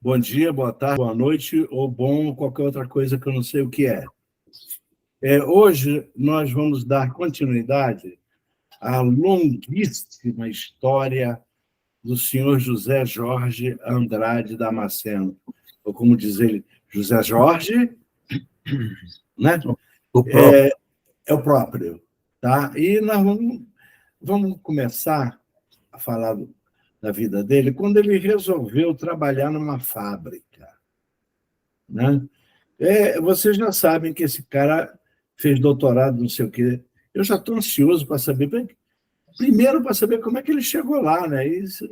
Bom dia, boa tarde, boa noite, ou bom qualquer outra coisa que eu não sei o que é. Hoje nós vamos dar continuidade à longuíssima história do senhor José Jorge Andrade Damasceno, ou como diz ele, José Jorge, né? O próprio. É o próprio. Tá? E nós vamos começar a falar da vida dele quando ele resolveu trabalhar numa fábrica. Né? Vocês já sabem que esse cara fez doutorado, não sei o quê. Eu já estou ansioso para saber, primeiro para saber como é que ele chegou lá, né? Isso,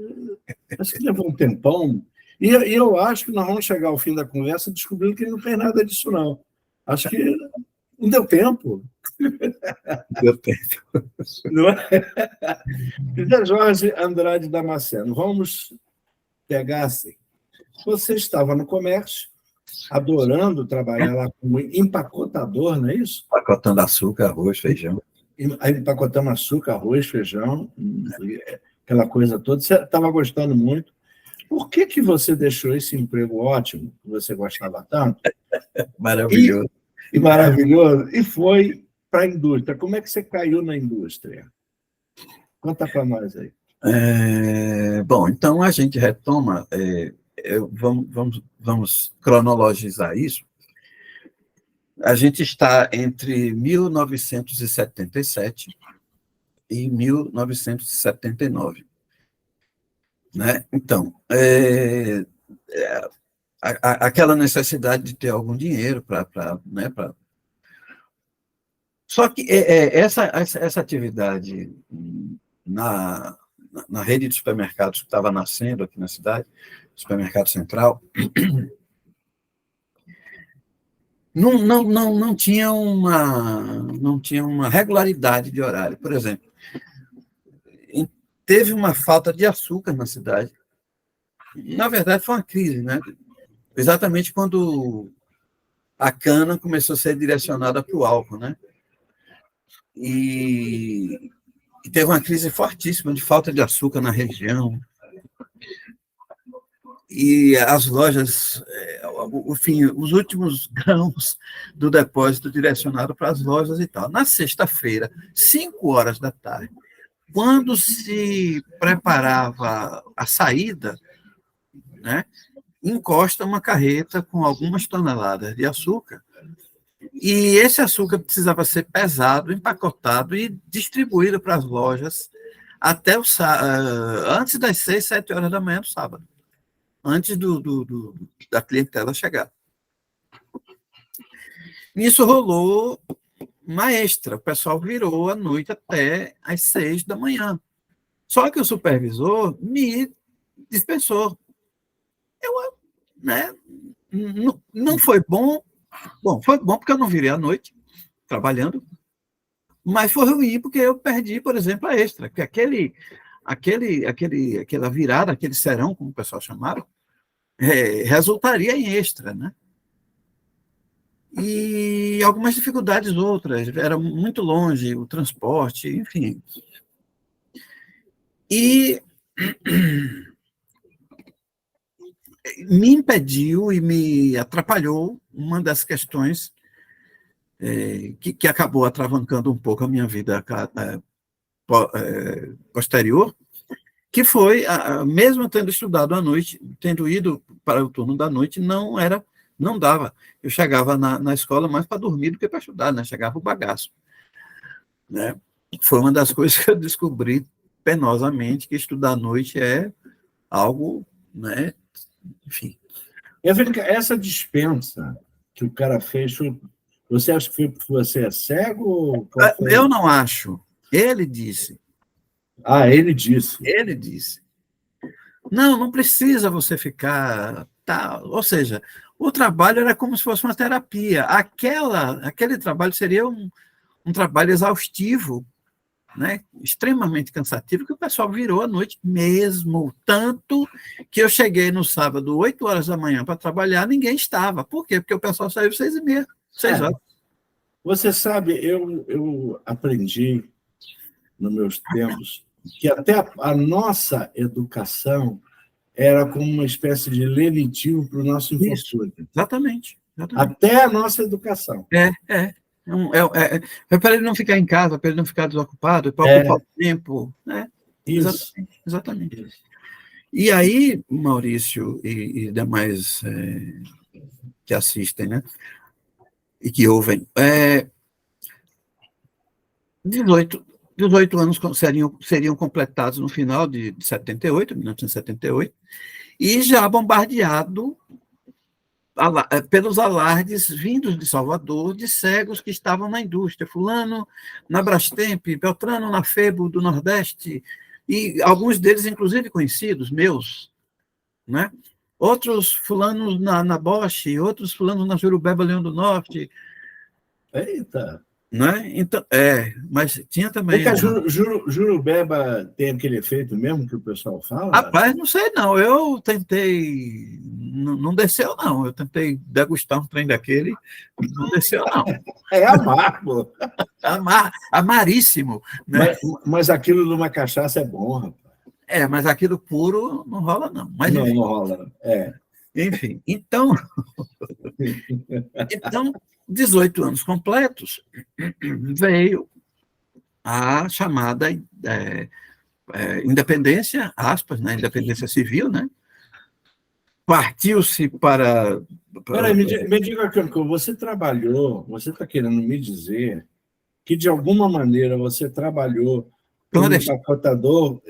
acho que levou um tempão. E eu acho que nós vamos chegar ao fim da conversa descobrindo que ele não fez nada disso, não. Acho que não deu tempo. Deu tempo. Não é? José Jorge Andrade Damasceno, vamos pegar assim. Você estava no comércio, adorando trabalhar lá como empacotador, não é isso? Pacotando açúcar, arroz, feijão. Empacotando açúcar, arroz, feijão, aquela coisa toda. Você estava gostando muito. Por que você deixou esse emprego ótimo, que você gostava tanto? Maravilhoso. E maravilhoso, e foi para a indústria. Como é que você caiu na indústria? Conta para nós aí. Bom, então a gente retoma, vamos cronologizar isso. A gente está entre 1977 e 1979. Né? Então, aquela necessidade de ter algum dinheiro para... Né, Só que essa atividade na rede de supermercados que estava nascendo aqui na cidade, Supermercado Central, não tinha uma regularidade de horário. Por exemplo, teve uma falta de açúcar na cidade. Na verdade, foi uma crise, né? Exatamente quando a cana começou a ser direcionada para o álcool, né? E teve uma crise fortíssima de falta de açúcar na região. E as lojas, enfim, os últimos grãos do depósito direcionado para as lojas e tal. Na sexta-feira, 5 horas da tarde, quando se preparava a saída, né, encosta uma carreta com algumas toneladas de açúcar, e esse açúcar precisava ser pesado, empacotado e distribuído para as lojas até antes das 6, 7 horas da manhã do sábado, antes da clientela chegar. Nisso rolou uma extra, o pessoal virou a noite até às 6 da manhã. Só que o supervisor me dispensou. Né, não foi bom. Bom, foi bom porque eu não virei à noite trabalhando, mas foi ruim porque eu perdi, por exemplo, a extra, porque aquela virada, aquele serão, como o pessoal chamaram, resultaria em extra, né? E algumas dificuldades outras, era muito longe o transporte, enfim. E me impediu e me atrapalhou uma das questões que acabou atravancando um pouco a minha vida posterior, que foi, mesmo tendo estudado à noite, tendo ido para o turno da noite, não dava. Eu chegava na escola mais para dormir do que para estudar, né? Chegava o bagaço. Né? Foi uma das coisas que eu descobri penosamente, que estudar à noite é algo, né? Enfim. Essa dispensa que o cara fez, você acha que você é cego? Eu não acho. Ele disse. Ele disse. Ele disse. Não precisa você ficar... Ou seja, o trabalho era como se fosse uma terapia. Aquele trabalho seria um trabalho exaustivo, né? Extremamente cansativo, que o pessoal virou à noite mesmo. Tanto que eu cheguei no sábado, 8 horas da manhã, para trabalhar, ninguém estava. Por quê? Porque o pessoal saiu 6h30, 6 horas. Você sabe, eu aprendi nos meus tempos que até a nossa educação era como uma espécie de lenitivo para o nosso Isso, infortúnio. exatamente. Até a nossa educação. Para ele não ficar em casa, para ele não ficar desocupado, para ocupar o tempo. Né? Isso. Exatamente. Isso. E aí, Maurício e demais que assistem, né? E que ouvem, 18 anos seriam completados no final de 1978, e já bombardeado pelos alardes vindos de Salvador, de cegos que estavam na indústria, fulano na Brastemp, Beltrano na Febo do Nordeste, e alguns deles, inclusive, conhecidos, meus, né? Outros fulanos na Bosch, outros fulanos na Jurubeba Leão do Norte. Eita! Né? Então, mas tinha também... É que a Jurubeba tem aquele efeito mesmo que o pessoal fala? Rapaz, não sei não, eu tentei, não desceu não, eu tentei degustar um trem daquele, não desceu não. É amargo. Amaríssimo. Né? Mas aquilo numa cachaça é bom, rapaz. Mas aquilo puro não rola não. Mas, não, enfim, não rola. Enfim, então, 18 anos completos, veio a chamada independência, aspas, né, independência civil, né? Partiu-se para... Peraí, me diga, Cancún, você trabalhou, você está querendo me dizer que, de alguma maneira, você trabalhou como empacotador,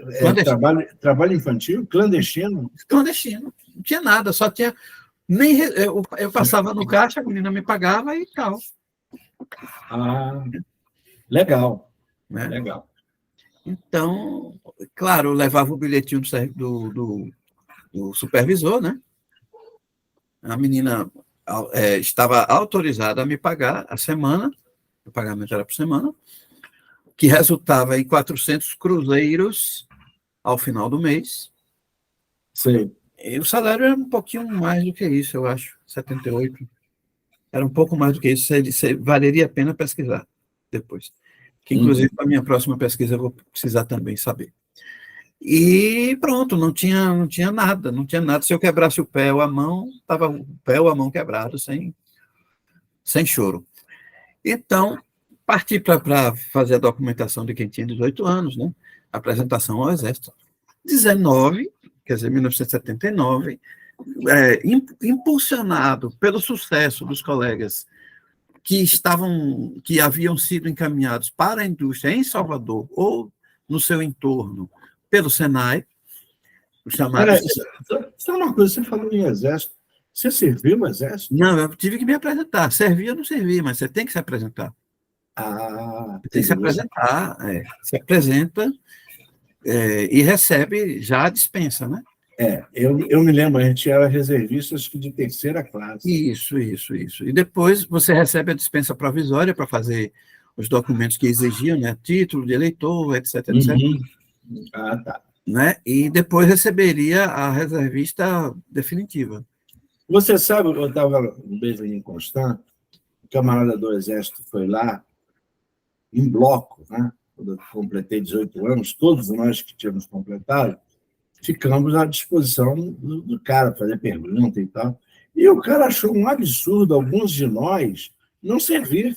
trabalho infantil, clandestino? Clandestino, não tinha nada, só tinha... Eu passava no caixa, a menina me pagava e tal. Ah, legal. Né? Legal. Então, claro, eu levava o bilhetinho do supervisor, né? A menina estava autorizada a me pagar a semana, o pagamento era por semana, que resultava em 400 cruzeiros ao final do mês. Sim. E o salário era um pouquinho mais do que isso, eu acho, 78. Era um pouco mais do que isso, valeria a pena pesquisar depois. Que, inclusive, para a minha próxima pesquisa, eu vou precisar também saber. E pronto, não tinha nada, não tinha nada. Se eu quebrasse o pé ou a mão, estava o pé ou a mão quebrado, sem choro. Então, parti para fazer a documentação de quem tinha 18 anos, né? Apresentação ao Exército. 1979, impulsionado pelo sucesso dos colegas que haviam sido encaminhados para a indústria em Salvador ou no seu entorno pelo Senai, chamado... Sabe uma coisa, você falou em Exército, você serviu no Exército? Não, eu tive que me apresentar. Servir, eu não servi, mas você tem que se apresentar. Tem que se apresentar, se apresenta e recebe já a dispensa, né? Eu me lembro, a gente era reservista, acho que de terceira classe. Isso. E depois você recebe a dispensa provisória para fazer os documentos que exigiam, né? Título de eleitor, etc. Ah, tá. Né? E depois receberia a reservista definitiva. Você sabe, eu estava no Benjamin Constant, o camarada do Exército foi lá, em bloco, né? Quando eu completei 18 anos, todos nós que tínhamos completado, ficamos à disposição do cara, fazer pergunta e tal. E o cara achou um absurdo alguns de nós não servir.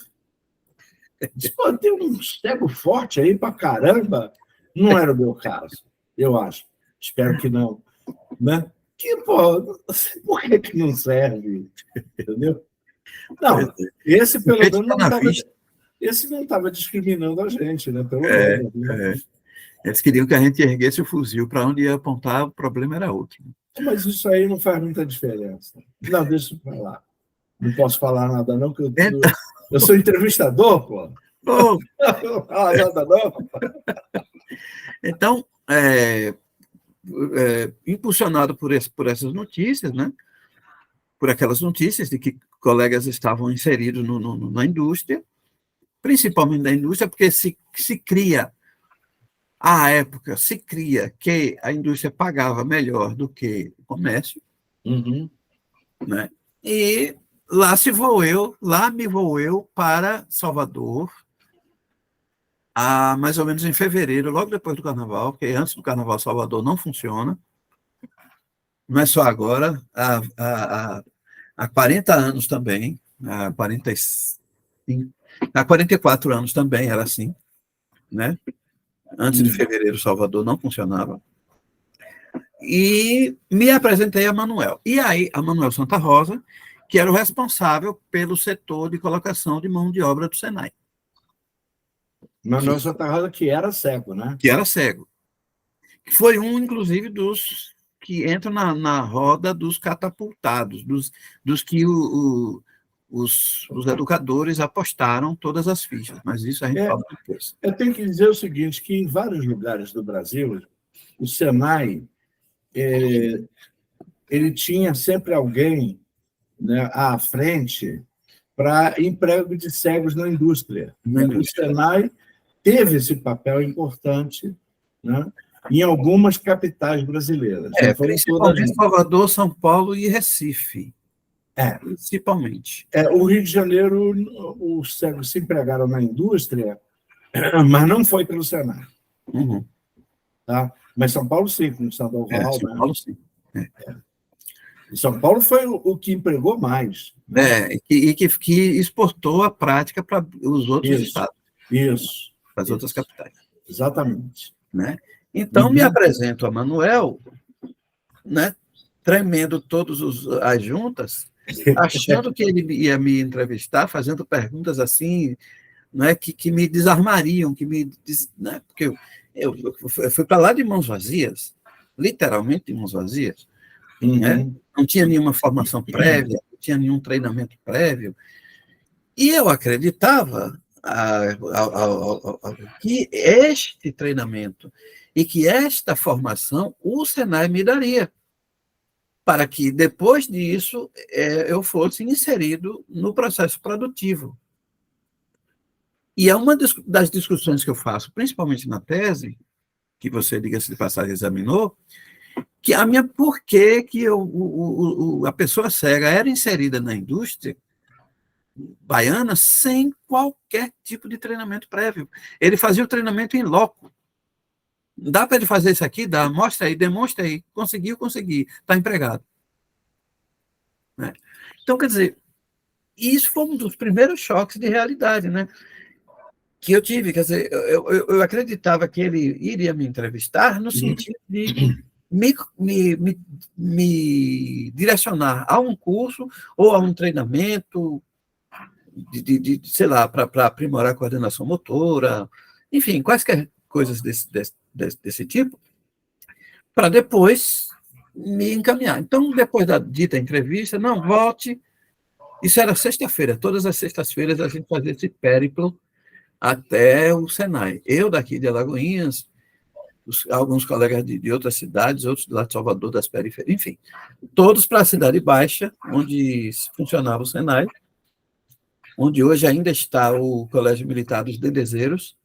Disse, pô, tem um cego forte aí pra caramba. Não era o meu caso, eu acho. Espero que não. Né? Que, pô, por que não serve? Entendeu? Não, esse pelo menos não estava... Esse não estava discriminando a gente, né? Pelo menos. Né? Eles queriam que a gente erguesse o fuzil para onde ia apontar, o problema era outro. Mas isso aí não faz muita diferença. Não, deixa eu falar. Não posso falar nada, não, que eu sou entrevistador, pô. Não vou falar nada, não. Então, impulsionado por essas notícias, né? Por aquelas notícias de que colegas estavam inseridos na indústria, principalmente na indústria, porque se cria, à época, que a indústria pagava melhor do que o comércio, né? E lá me vou eu para Salvador, mais ou menos em fevereiro, logo depois do Carnaval, porque antes do Carnaval Salvador não funciona, não é só agora, há 40 anos também, há 45, há 44 anos também era assim, né? Antes de fevereiro, Salvador não funcionava. E me apresentei a Manuel. E aí, a Manuel Santa Rosa, que era o responsável pelo setor de colocação de mão de obra do Senai. Manuel Santa Rosa, que era cego, né? Que era cego. Que foi um, inclusive, dos que entram na roda dos catapultados, dos que os educadores apostaram todas as fichas. Mas isso a gente fala depois. Eu tenho que dizer o seguinte, que em vários lugares do Brasil, o Senai, ele tinha sempre alguém, né, à frente para emprego de cegos na indústria. O Senai teve esse papel importante, né, em algumas capitais brasileiras. Principalmente Salvador, São Paulo e Recife. Principalmente. O Rio de Janeiro, os cegos se empregaram na indústria, mas não foi pelo Senai. Uhum. Tá? Mas São Paulo, sim, com o Sandoval. São Paulo, sim. São Paulo foi o que empregou mais. E que exportou a prática para os outros estados. Isso. Para as outras capitais. Exatamente. Né? Então, me apresento a Manuel, né, tremendo todas as juntas, achando que ele ia me entrevistar, fazendo perguntas assim, né, que me desarmariam, né, porque eu fui para lá de mãos vazias, literalmente de mãos vazias. Né? Não tinha nenhuma formação prévia, não tinha nenhum treinamento prévio. E eu acreditava que este treinamento e que esta formação o Senai me daria, para que, depois disso, eu fosse inserido no processo produtivo. E é uma das discussões que eu faço, principalmente na tese, que você, diga-se de passagem, examinou, que por que a pessoa cega era inserida na indústria baiana sem qualquer tipo de treinamento prévio. Ele fazia o treinamento em loco. Dá para ele fazer isso aqui? Dá. Mostra aí, demonstra aí. Conseguiu, está empregado. Né? Então, quer dizer, isso foi um dos primeiros choques de realidade, né, que eu tive. Quer dizer, eu acreditava que ele iria me entrevistar no sentido de me direcionar a um curso ou a um treinamento sei lá, para aprimorar a coordenação motora, enfim, quaisquer coisas desse tipo, para depois me encaminhar. Então, depois da dita entrevista, não, volte. Isso era sexta-feira, todas as sextas-feiras a gente fazia esse périplo até o Senai. Eu daqui de Alagoinhas, alguns colegas de outras cidades, outros lá de Salvador, das periferias, enfim, todos para a Cidade Baixa, onde funcionava o Senai, onde hoje ainda está o Colégio Militar dos Dedezeiros,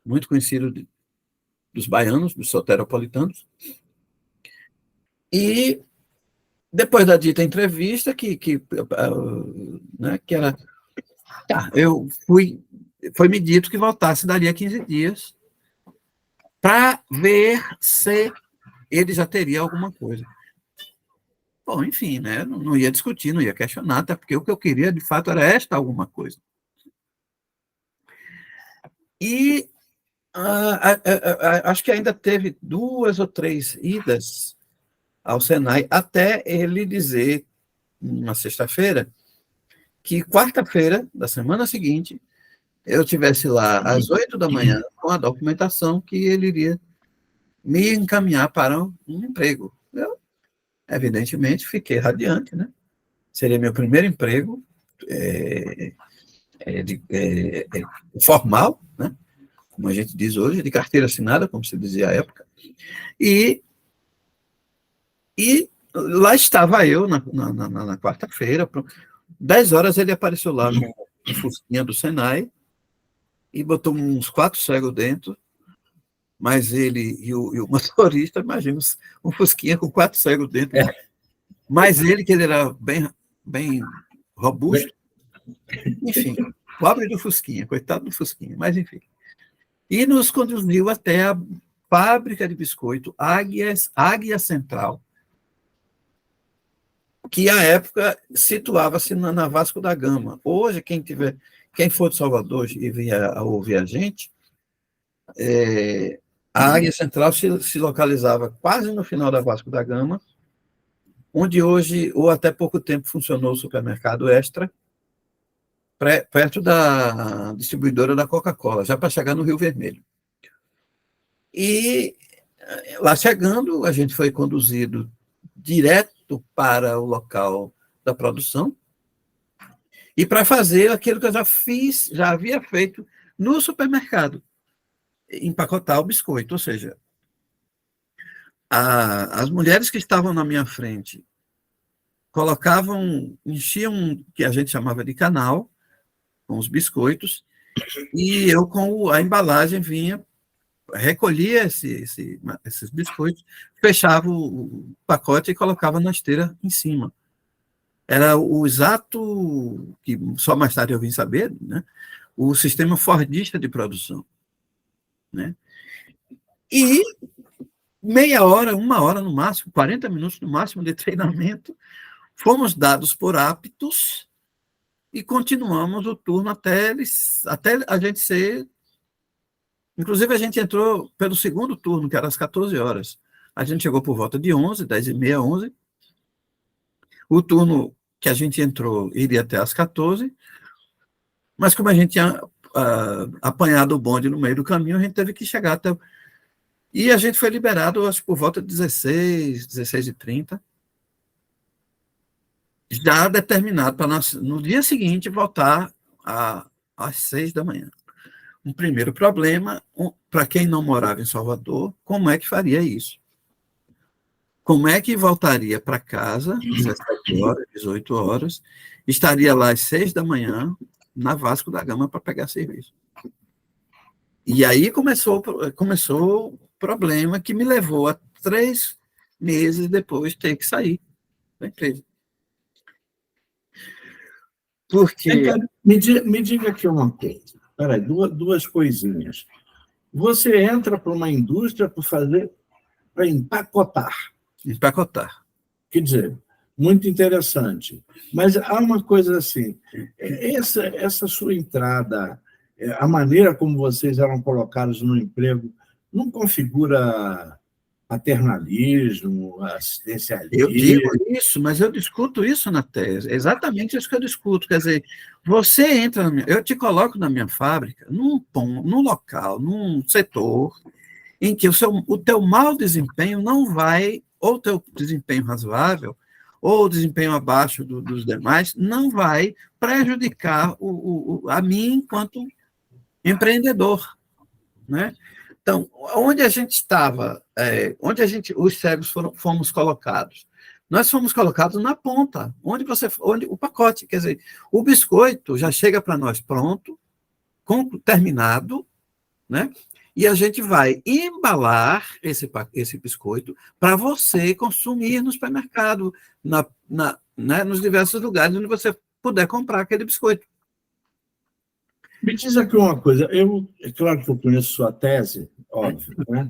muito conhecido dos baianos, dos soteropolitanos. E depois da dita entrevista, né, que era... foi me dito que voltasse dali a 15 dias para ver se ele já teria alguma coisa. Bom, enfim, né, não ia discutir, não ia questionar, até porque o que eu queria, de fato, era esta alguma coisa. E acho que ainda teve 2 ou 3 idas ao Senai, até ele dizer, na sexta-feira, que quarta-feira da semana seguinte, eu estivesse lá às 8 da manhã com a documentação que ele iria me encaminhar para um emprego. Eu, evidentemente, fiquei radiante, né? Seria meu primeiro emprego formal, né? Como a gente diz hoje, de carteira assinada, como se dizia à época. E lá estava eu, na quarta-feira, 10 horas ele apareceu lá no Fusquinha do Senai e botou uns 4 cegos dentro, mas ele e o motorista, imagina, um Fusquinha com 4 cegos dentro, mas ele, que ele era bem robusto, enfim, pobre do Fusquinha, coitado do Fusquinha, mas enfim. E nos conduziu até a fábrica de biscoito Águia Central, que à época situava-se na Vasco da Gama. Hoje, quem for de Salvador e vier a ouvir a gente, a área central se localizava quase no final da Vasco da Gama, onde hoje, ou até pouco tempo, funcionou o supermercado Extra, perto da distribuidora da Coca-Cola, já para chegar no Rio Vermelho. E lá chegando, a gente foi conduzido direto para o local da produção e para fazer aquilo que eu já havia feito no supermercado, empacotar o biscoito. Ou seja, as mulheres que estavam na minha frente enchiam o que a gente chamava de canal, com os biscoitos, e eu com a embalagem recolhia esses biscoitos, fechava o pacote e colocava na esteira em cima. Era o exato, que só mais tarde eu vim saber, né, o sistema fordista de produção. Né? E meia hora, 1 hora no máximo, 40 minutos no máximo de treinamento, fomos dados por aptos e continuamos o turno até a gente ser... Inclusive, a gente entrou pelo segundo turno, que era às 14 horas. A gente chegou por volta de 11, 10h30, 11. O turno que a gente entrou iria até às 14, mas como a gente tinha apanhado o bonde no meio do caminho, a gente teve que chegar até... E a gente foi liberado, acho, por volta de 16h30, já determinado para no dia seguinte voltar às 6 da manhã. Um primeiro problema, para quem não morava em Salvador, como é que faria isso? Como é que voltaria para casa, 17 horas, 18 horas, estaria lá às 6 da manhã, na Vasco da Gama, para pegar serviço? E aí começou o problema que me levou a 3 meses depois ter que sair da empresa. Porque... Me diga aqui uma coisa. Peraí, duas coisinhas. Você entra para uma indústria para empacotar. Empacotar. Quer dizer, muito interessante. Mas há uma coisa assim, essa sua entrada, a maneira como vocês eram colocados no emprego, não configura paternalismo, assistencialismo? Eu digo isso, mas eu discuto isso na tese. É exatamente isso que eu discuto. Quer dizer, você entra, eu te coloco na minha fábrica, num local, num setor, em que o teu mau desempenho não vai, ou o teu desempenho razoável, ou o desempenho abaixo dos demais, não vai prejudicar a mim enquanto empreendedor. Né? Então, onde a gente estava, os cegos fomos colocados? Nós fomos colocados na ponta, onde o pacote, quer dizer, o biscoito já chega para nós pronto, terminado, né? E a gente vai embalar esse biscoito para você consumir no supermercado, né, nos diversos lugares onde você puder comprar aquele biscoito. Me diz aqui uma coisa, é claro que eu conheço sua tese, óbvio, né?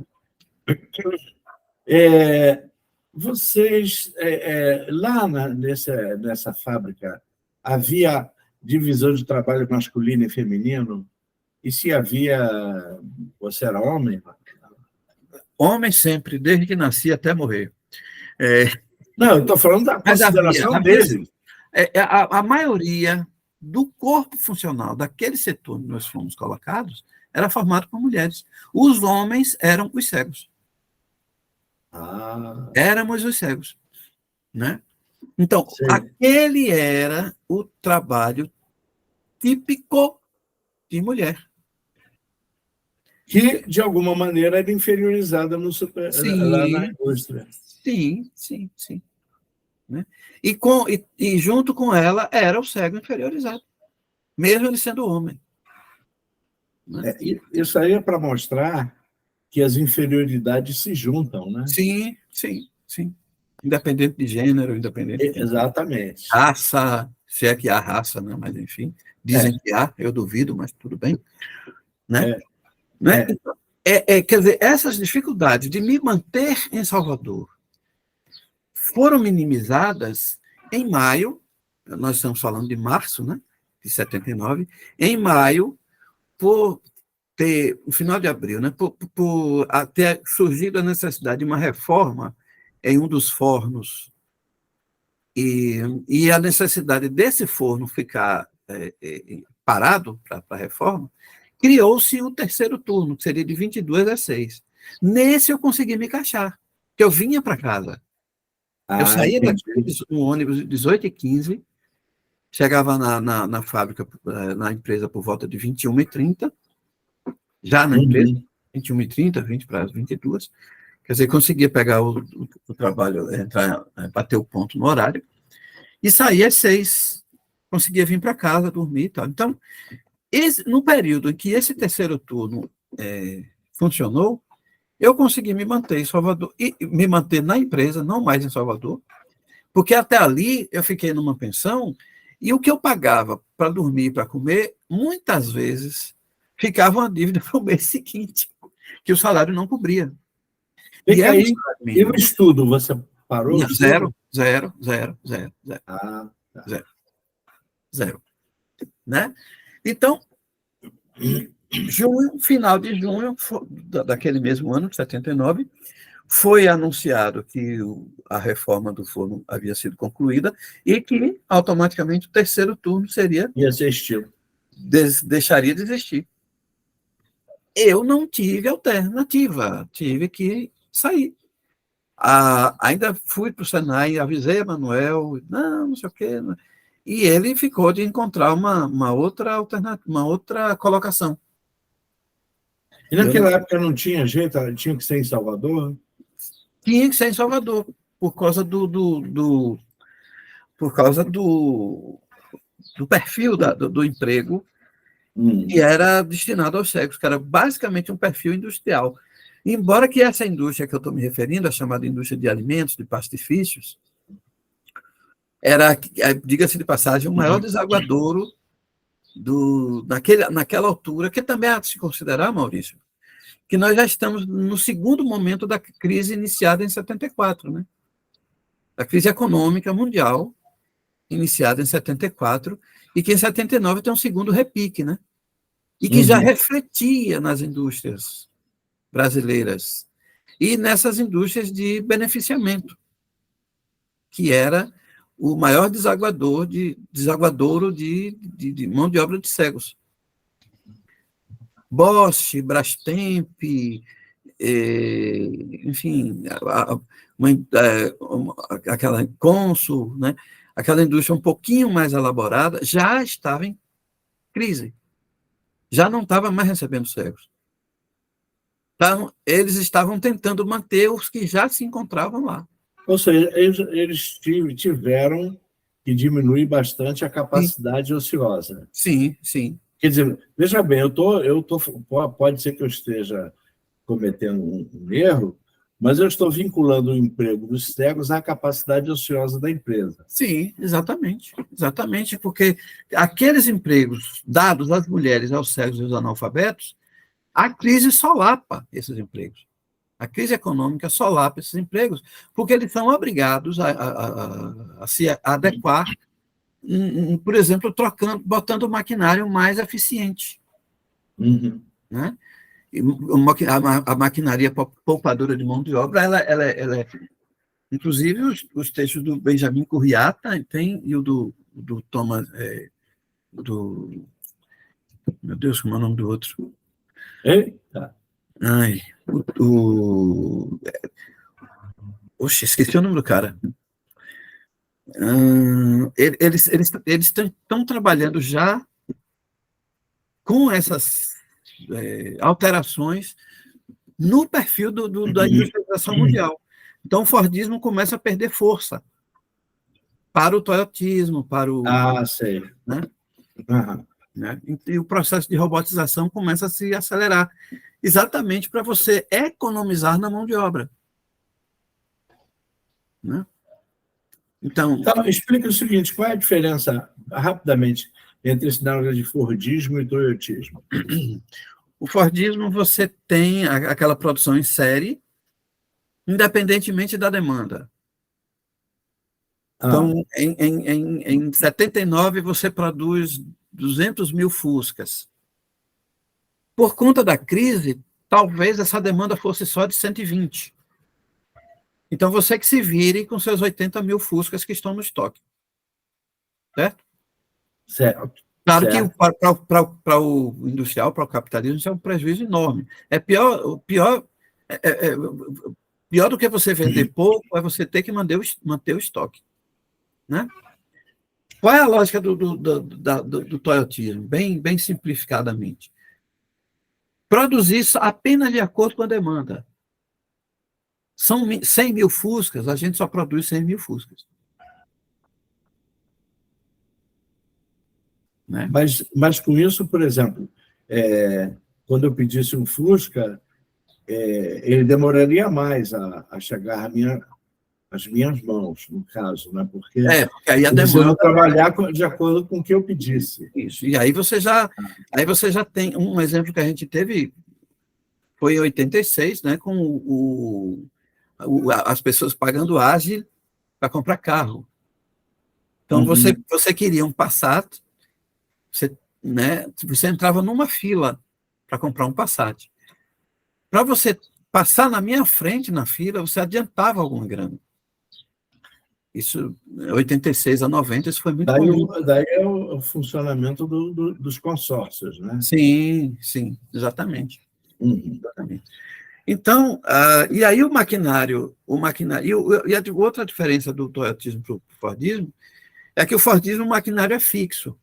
Vocês, lá nessa fábrica, havia divisão de trabalho masculino e feminino? E se havia, você era homem? Homem sempre, desde que nasci até morrer. Não, eu estou falando da consideração dele. A maioria do corpo funcional daquele setor onde nós fomos colocados era formado por mulheres. Os homens eram os cegos. Éramos os cegos. Né? Então, sim, aquele era o trabalho típico de mulher. Que, de alguma maneira, era inferiorizada lá na indústria. Sim. Né? E junto com ela era o cego inferiorizado, mesmo ele sendo homem. Né? Isso aí é para mostrar que as inferioridades se juntam, né? Sim. Independente de gênero, independente de exatamente. Raça, se é que há raça, né? Mas enfim, dizem que há, eu duvido, mas tudo bem. Né? Quer dizer, essas dificuldades de me manter em Salvador foram minimizadas Em maio, nós estamos falando de março, né, de 79, em maio, por ter, no final de abril, né, por ter surgido a necessidade de uma reforma em um dos fornos, e a necessidade desse forno ficar parado para a reforma, criou-se o terceiro turno, que seria de 22 às 6. Nesse eu consegui me encaixar, que eu vinha para casa. Eu saía no ônibus 18h15, chegava na fábrica, na empresa, por volta de 21h30, já na empresa, 21h30, 20 para as 22. Quer dizer, conseguia pegar o trabalho, entrar, bater o ponto no horário, e saía às 6. Conseguia vir para casa, dormir e tal. Então, no período em que esse terceiro turno funcionou, eu consegui me manter em Salvador, e me manter na empresa, não mais em Salvador, porque até ali eu fiquei numa pensão, e o que eu pagava para dormir e para comer, muitas vezes ficava uma dívida para o mês seguinte, que o salário não cobria. E aí, e o estudo, você parou? Zero. Ah, tá. Zero. Né? Então, final de junho daquele mesmo ano, de 79, foi anunciado que a reforma do forno havia sido concluída e que, automaticamente, o terceiro turno ia ser extinto. Deixaria de existir. Eu não tive alternativa, tive que sair. Ainda fui para o Senai, avisei a Manuel, não sei o quê, e ele ficou de encontrar uma outra alternativa, uma outra colocação. E naquela época não tinha jeito, tinha que ser em Salvador? Tinha que ser em Salvador, por causa por causa do perfil do emprego, que era destinado aos cegos, que era basicamente um perfil industrial. Embora que essa indústria que eu estou me referindo, a chamada indústria de alimentos, de pastifícios, era, diga-se de passagem, o maior desaguadouro naquela altura, que também há de se considerar, Maurício, que nós já estamos no segundo momento da crise iniciada em 74, né? A crise econômica mundial, iniciada em 74, e que em 79 tem um segundo repique, né? E que já refletia nas indústrias brasileiras e nessas indústrias de beneficiamento, que era o maior desaguadouro de mão de obra de cegos. Bosch, Brastemp, enfim, aquela Consul, né? Aquela indústria um pouquinho mais elaborada, já estava em crise. Já não estava mais recebendo cegos. Então, eles estavam tentando manter os que já se encontravam lá. Ou seja, eles tiveram que diminuir bastante a capacidade ociosa. Sim, sim. Quer dizer, veja bem, pode ser que eu esteja cometendo um erro, mas eu estou vinculando o emprego dos cegos à capacidade ociosa da empresa. Sim, exatamente. Exatamente, porque aqueles empregos dados às mulheres, aos cegos e aos analfabetos, a crise solapa esses empregos. A crise econômica solapa esses empregos, porque eles são obrigados a se adequar, por exemplo, botando maquinário mais eficiente. Né? A maquinaria poupadora de mão de obra, ela é... Inclusive, os textos do Benjamin Curriata e o do Thomas... meu Deus, como é o nome do outro? Eita! Oxe, esqueci o nome do cara. Eles estão trabalhando já com essas alterações no perfil da industrialização mundial. Então, o Fordismo começa a perder força para o toyotismo, para o... sei. Né? Né? E o processo de robotização começa a se acelerar, exatamente para você economizar na mão de obra. Né? Então, explica o seguinte, qual é a diferença, rapidamente, entre esse negócio de Fordismo e toyotismo? O Fordismo, você tem aquela produção em série, independentemente da demanda. Então, em 79, você produz 200 mil Fuscas. Por conta da crise, talvez essa demanda fosse só de 120. Então, você que se vire com seus 80 mil Fuscas que estão no estoque. Certo? Certo. Claro certo. que para o industrial, para o capitalismo, isso é um prejuízo enorme. Pior do que você vender pouco é você ter que manter o estoque. Né? Qual é a lógica do toyotismo? Bem simplificadamente. Produzir apenas de acordo com a demanda. São 100 mil Fuscas, a gente só produz 100 mil Fuscas. Né? Mas com isso, por exemplo, quando eu pedisse um Fusca, ele demoraria mais a chegar às minhas mãos, no caso, né? Porque aí a eles demanda iam trabalhar de acordo com o que eu pedisse. Isso. E aí você já tem um exemplo que a gente teve, foi em 86, né, com as pessoas pagando ágil para comprar carro. Então, você queria um Passat, você entrava numa fila para comprar um Passat. Para você passar na minha frente na fila, você adiantava alguma grana. Isso, 86 a 90, isso foi muito comum. Daí é o funcionamento dos consórcios, né? Sim, exatamente. Exatamente. Então, e aí o maquinário e a outra diferença do toyotismo para o Fordismo é que o Fordismo, o maquinário é fixo.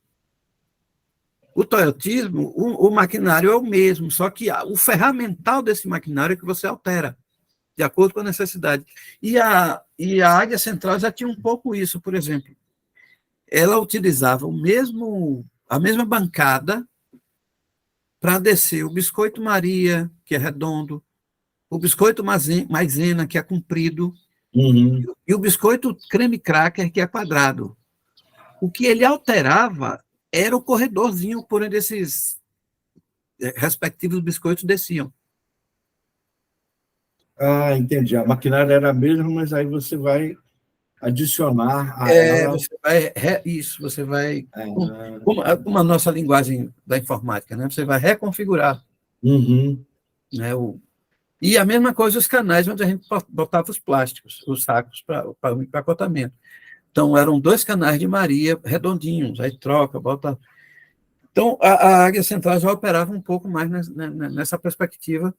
O toyotismo, o maquinário é o mesmo, só que o ferramental desse maquinário é que você altera, de acordo com a necessidade. E a Águia Central já tinha um pouco isso, por exemplo. Ela utilizava a mesma bancada para descer o Biscoito Maria, que é redondo, o biscoito maisena, que é comprido, e o biscoito creme cracker, que é quadrado. O que ele alterava era o corredorzinho por onde esses respectivos biscoitos desciam. Entendi. A maquinária era a mesma, mas aí você vai adicionar a ela... Você vai... Como a nossa linguagem da informática, né? Você vai reconfigurar. Né, E a mesma coisa os canais onde a gente botava os plásticos, os sacos para o empacotamento. Então, eram 2 canais de Maria redondinhos, aí troca, bota... Então, a Águia Central já operava um pouco mais nessa perspectiva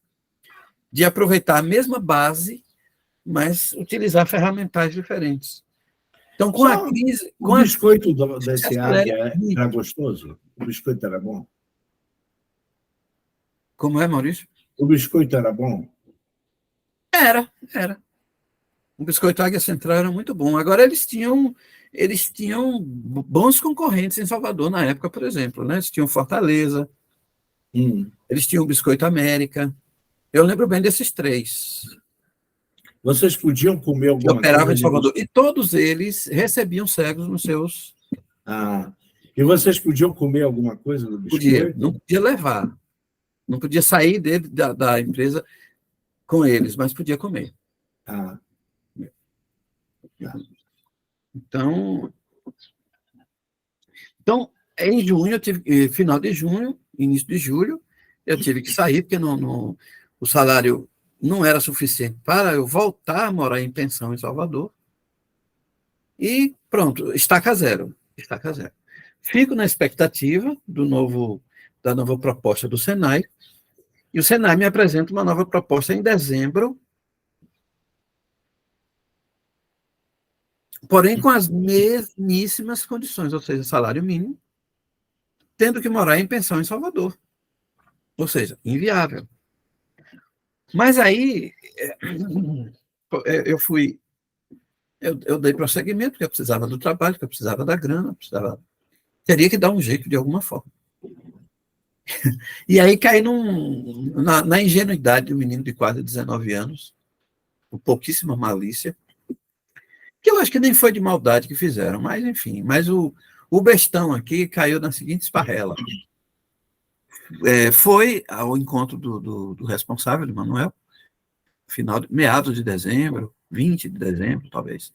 de aproveitar a mesma base, mas utilizar ferramentais diferentes. Então, com a crise... O biscoito desse Águia era gostoso? O biscoito era bom? Como é, Maurício? O biscoito era bom? Era. O biscoito Águia Central era muito bom. Agora, eles tinham bons concorrentes em Salvador na época, por exemplo. Né? Eles tinham Fortaleza, eles tinham o Biscoito América. Eu lembro bem desses 3. Vocês podiam comer alguma coisa? Operavam em Salvador. E todos eles recebiam cegos nos seus... E vocês podiam comer alguma coisa do biscoito? Não podia levar. Não podia sair da empresa com eles, mas podia comer. Então, em junho, final de junho, início de julho, eu tive que sair, porque o salário não era suficiente para eu voltar a morar em pensão em Salvador. E pronto, estaca zero. Fico na expectativa da nova proposta do Senai, e o Senai me apresenta uma nova proposta em dezembro, porém com as mesmíssimas condições, ou seja, salário mínimo, tendo que morar em pensão em Salvador. Ou seja, inviável. Mas aí eu dei prosseguimento, porque eu precisava do trabalho, porque eu precisava da grana, teria que dar um jeito de alguma forma. E aí caí na ingenuidade de um menino de quase 19 anos, com pouquíssima malícia, que eu acho que nem foi de maldade que fizeram, mas enfim. Mas o bestão aqui caiu na seguinte esparrela. Foi ao encontro do responsável, de Manuel, meados de dezembro, 20 de dezembro, talvez.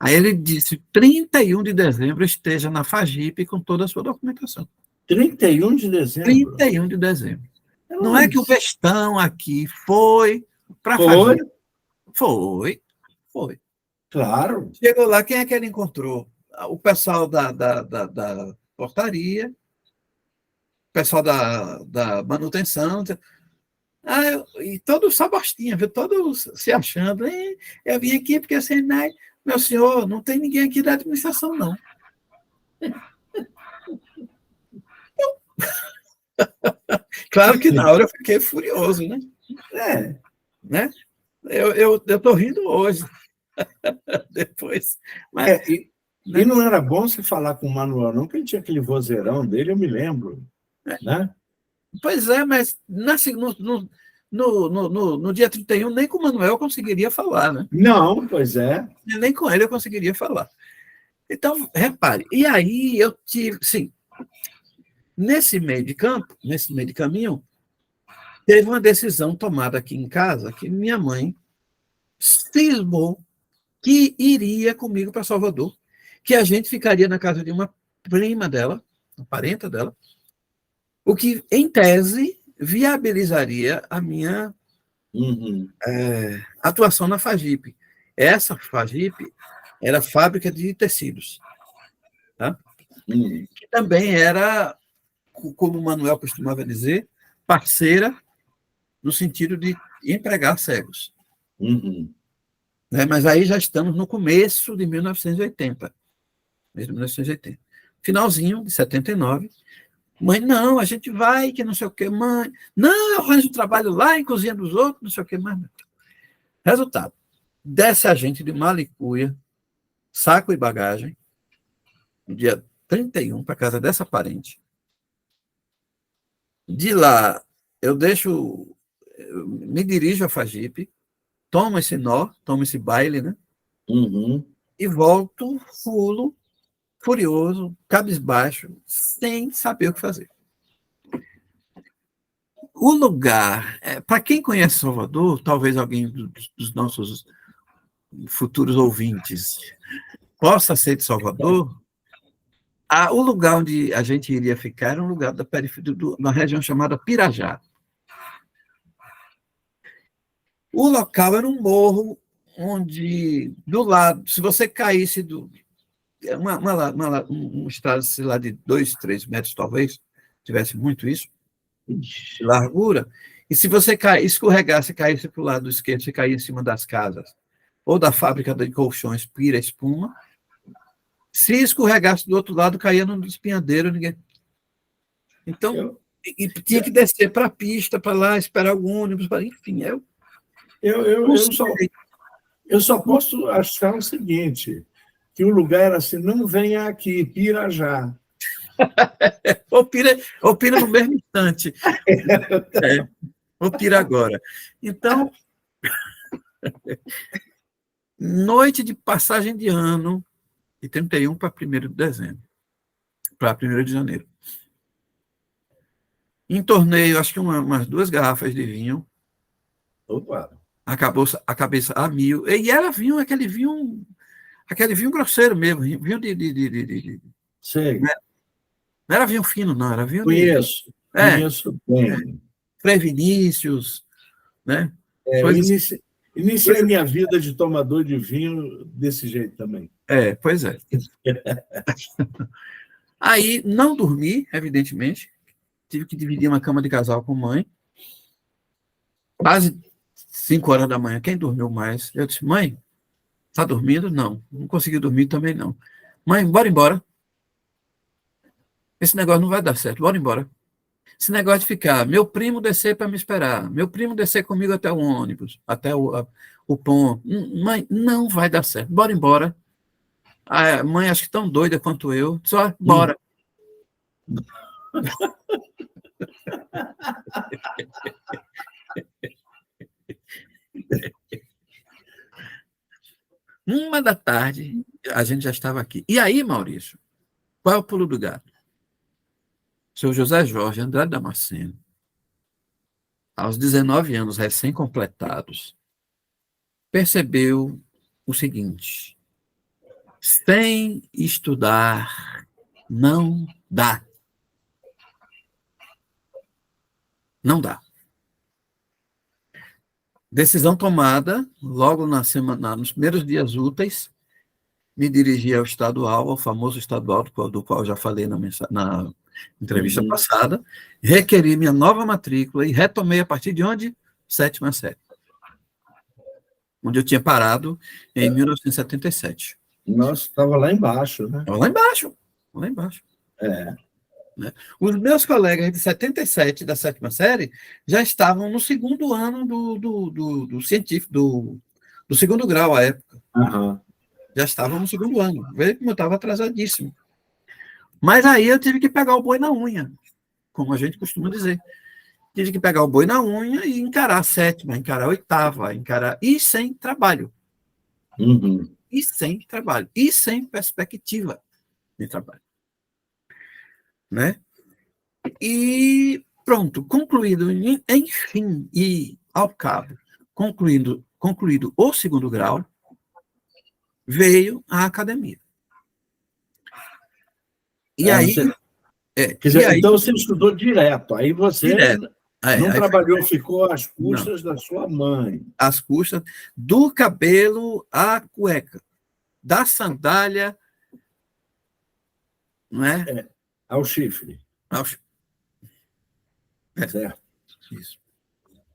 Aí ele disse, 31 de dezembro, esteja na FAGIP com toda a sua documentação. 31 de dezembro? 31 de dezembro. Não é que o Nossa. bestão aqui foi para a Foi? FAGIP. Foi. Claro. Chegou lá, quem é que ele encontrou? O pessoal da portaria, o pessoal da manutenção. E todos sabostinha, viu? Todos se achando. Eu vim aqui porque a Senai, meu senhor, não tem ninguém aqui da administração, não. Claro que na hora eu fiquei furioso, né? Né? Eu tô rindo hoje. Depois. Mas, e não era bom se falar com o Manuel, não, porque ele tinha aquele vozeirão dele, eu me lembro. Né? Pois é, mas no dia 31, nem com o Manuel eu conseguiria falar, né? Não, pois é. Nem com ele eu conseguiria falar. Então, repare, e aí eu tive, sim, nesse meio de campo, nesse meio de caminho, teve uma decisão tomada aqui em casa que minha mãe cismou que iria comigo para Salvador, que a gente ficaria na casa de uma prima dela, uma parenta dela, o que, em tese, viabilizaria a minha atuação na FAGIP. Essa FAGIP era fábrica de tecidos, tá? Que também era, como o Manuel costumava dizer, parceira no sentido de empregar cegos. Né? Mas aí já estamos no começo de 1980. Finalzinho de 79. Mãe, não, a gente vai, que não sei o quê. Mãe, não, eu arranjo trabalho lá em cozinha dos outros, não sei o quê. Mas... Resultado, desce a gente de Malicuia, saco e bagagem, no dia 31, para casa dessa parente. De lá, eu me dirijo à FAGIP, tomo esse nó, tomo esse baile, né? E volto fulo, furioso, cabisbaixo, sem saber o que fazer. O lugar, para quem conhece Salvador, talvez alguém dos nossos futuros ouvintes possa ser de Salvador, o lugar onde a gente iria ficar era um lugar da periferia, na região chamada Pirajá. O local era um morro onde, do lado, se você caísse um estrada, sei lá, de 2, 3 metros, talvez, tivesse muito isso, de largura, e se você escorregasse e caísse para o lado esquerdo, você caía em cima das casas, ou da fábrica de colchões Pira Espuma, se escorregasse do outro lado, caía no espinhadeiro, ninguém... Então, e tinha que descer para a pista, para lá, esperar algum ônibus, enfim, eu só posso achar o seguinte, que o lugar era assim, não venha aqui, Pirajá. Ou pira no mesmo instante. Ou pira agora. Então, noite de passagem de ano, de 31 para 1º de dezembro, para 1º de janeiro. Entornei, acho que umas 2 garrafas de vinho. Opa! Acabou a cabeça a mil. E era vinho, aquele vinho grosseiro mesmo, vinho Sei. Não era vinho fino, não, era vinho Conheço bem. Frei Vinícius, né? Iniciei minha vida de tomador de vinho desse jeito também. Pois é. Aí não dormi, evidentemente. Tive que dividir uma cama de casal com mãe. Quase 5 horas da manhã. Quem dormiu mais? Eu disse, mãe, está dormindo? Não. Não consegui dormir também, não. Mãe, bora embora. Esse negócio não vai dar certo. Bora embora. Esse negócio de ficar, meu primo descer para me esperar, meu primo descer comigo até o ônibus, até o ponto. Mãe, não vai dar certo. Bora embora. A mãe, acho que tão doida quanto eu. Só, bora. Uma da tarde, a gente já estava aqui. E aí, Maurício, qual é o pulo do gato? Seu José Jorge Andrade Damasceno, aos 19 anos recém-completados, percebeu o seguinte: Sem estudar, não dá. Não dá. Decisão tomada, logo nos primeiros dias úteis, me dirigi ao estadual, ao famoso estadual, do qual eu já falei na entrevista passada, requeri minha nova matrícula e retomei a partir de onde? 7ª série. Onde eu tinha parado em 1977. Nossa, estava lá embaixo, né? Estava lá embaixo. Lá embaixo. É. Né? Os meus colegas de 77, da 7ª série, já estavam no segundo ano do científico, do segundo grau à época. Uhum. Já estavam no segundo ano. Veja como eu estava atrasadíssimo. Mas aí eu tive que pegar o boi na unha, como a gente costuma dizer. Tive que pegar o boi na unha e encarar a 7ª, encarar a 8ª, encarar... E sem trabalho. Uhum. E sem trabalho. E sem perspectiva de trabalho. Né? E pronto, concluído, enfim, e ao cabo, concluído o segundo grau, veio a academia. E aí... Quer dizer, então você estudou direto, aí você direto. não trabalhou, ficou às custas da sua mãe. Às custas do cabelo à cueca, da sandália, não é? Ao chifre. Certo. Isso.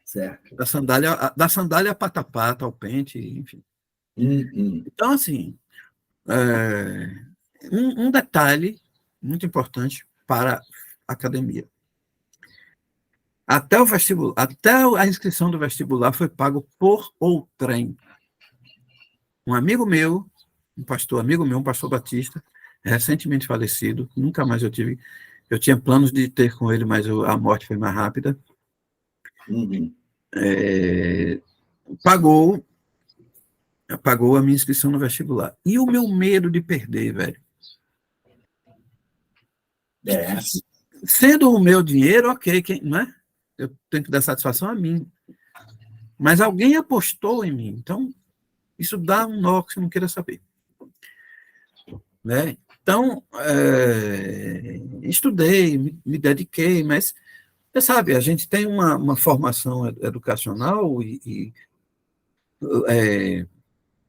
Certo. Da sandália pata a pata, ao pente, enfim. Então, assim, um detalhe muito importante para a academia. Até a inscrição do vestibular foi pago por outrem. Um amigo meu, um pastor batista, recentemente falecido, nunca mais eu tinha planos de ter com ele, mas a morte foi mais rápida. Pagou a minha inscrição no vestibular. E o meu medo de perder, velho? Sendo o meu dinheiro, ok, não é? Eu tenho que dar satisfação a mim. Mas alguém apostou em mim, então isso dá um nó que você não queira saber. Né? Então, estudei, me dediquei, mas, você sabe, a gente tem uma formação educacional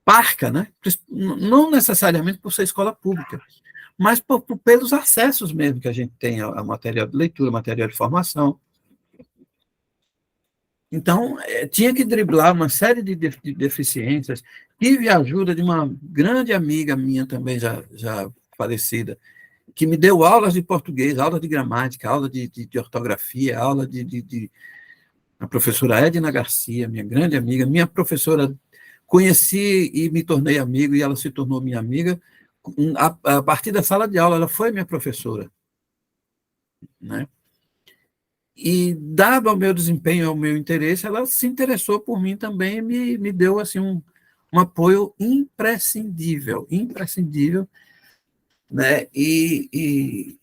parca, né? Não necessariamente por ser escola pública, mas pelos acessos mesmo que a gente tem a material de leitura, material de formação. Então, tinha que driblar uma série de deficiências. Tive a ajuda de uma grande amiga minha também, já falecida, que me deu aulas de português, aula de gramática, aula de ortografia, aula a professora Edna Garcia, minha grande amiga, minha professora, conheci e me tornei amigo, e ela se tornou minha amiga. A partir da sala de aula, ela foi minha professora. Né? E, dado ao meu desempenho, ao meu interesse, ela se interessou por mim também e me deu assim, um apoio imprescindível, né? E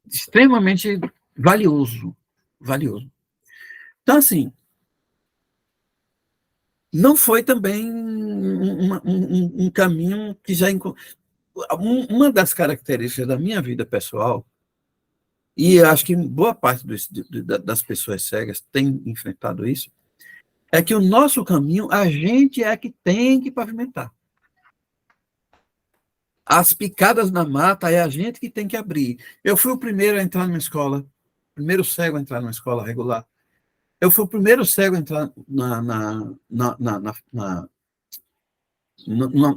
extremamente valioso. Então, assim, não foi também um caminho que já... Uma das características da minha vida pessoal, e acho que boa parte das pessoas cegas tem enfrentado isso, é que o nosso caminho, a gente é que tem que pavimentar. As picadas na mata é a gente que tem que abrir. Eu fui o primeiro a entrar numa escola, primeiro cego a entrar numa escola regular. Eu fui o primeiro cego a entrar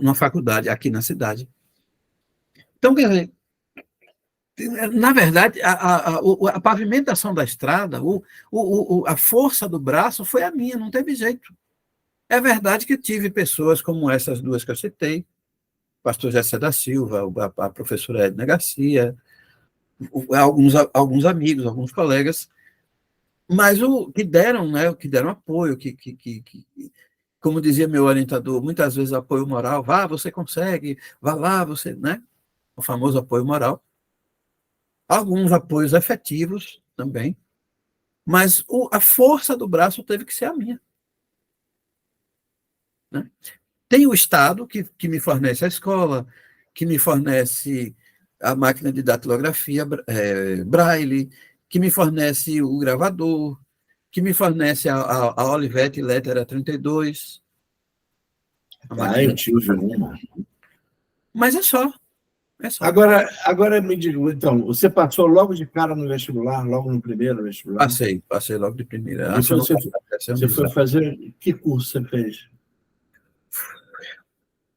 na faculdade aqui na cidade. Então, quer dizer, na verdade, a pavimentação da estrada, a força do braço foi a minha, não teve jeito. É verdade que tive pessoas como essas duas que eu citei, o pastor José da Silva, a professora Edna Garcia, alguns amigos, alguns colegas, mas que deram apoio, como dizia meu orientador, muitas vezes apoio moral, vá, você consegue, vá lá, você, né? O famoso apoio moral. Alguns apoios efetivos também, mas a força do braço teve que ser a minha. Né? Tem o Estado, que me fornece a escola, que me fornece a máquina de datilografia Braille, que me fornece o gravador, que me fornece a Olivetti Lettera 32. Eu tive uma. Mas é só. É só. Agora me diga, então, você passou logo de cara no vestibular, logo no primeiro vestibular? Passei logo de primeira. Depois você foi fazer... Que curso você fez?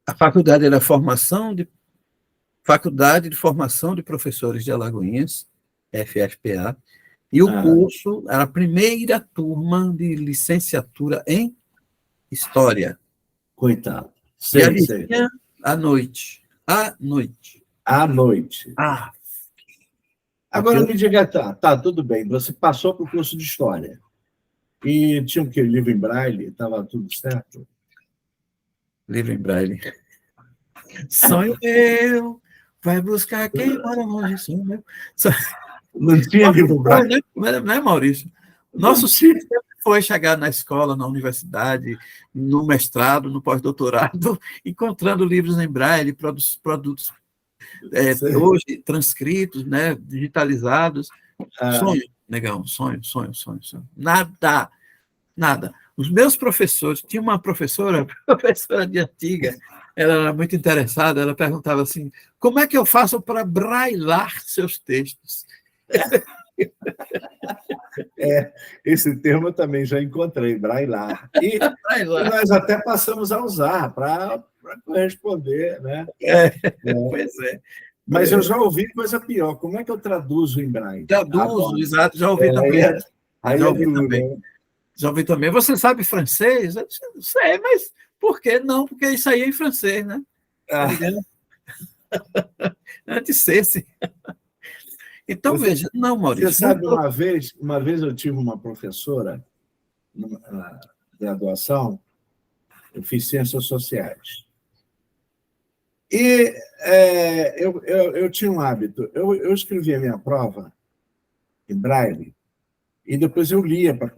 A faculdade era Faculdade de Formação de Professores de Alagoinhas, FFPA, e o curso era a primeira turma de licenciatura em História. Coitado. E adivinha, à noite. À noite. Ah. Agora me diga, tá, tudo bem, você passou para o curso de História. E tinha o quê? Livro em Braille? Estava tudo certo? Livro em Braille. Sonho eu, vai buscar quem mora longe, sonho meu. Não tinha livro em Braille? Não é, Maurício? Nosso sonho foi chegar na escola, na universidade, no mestrado, no pós-doutorado, encontrando livros em Braille, produtos hoje transcritos, né, digitalizados. Sonho, negão, sonho. Nada. Os meus professores, tinha uma professora de antiga, ela era muito interessada, ela perguntava assim, como é que eu faço para brailar seus textos? Esse termo eu também já encontrei, brailar. E nós até passamos a usar para corresponder, né? Pois é. Mas eu já ouvi coisa pior. Como é que eu traduzo em braille? Traduzo, exato, já ouvi também. Já ouvi também. Você sabe francês? Eu não sei, mas por que não? Porque isso aí é em francês, né? Antes cesse. Então, veja, não, Maurício. Você sabe, uma vez eu tive uma professora na graduação, eu fiz Ciências Sociais. E eu tinha um hábito, eu escrevia minha prova em braille e depois eu lia para os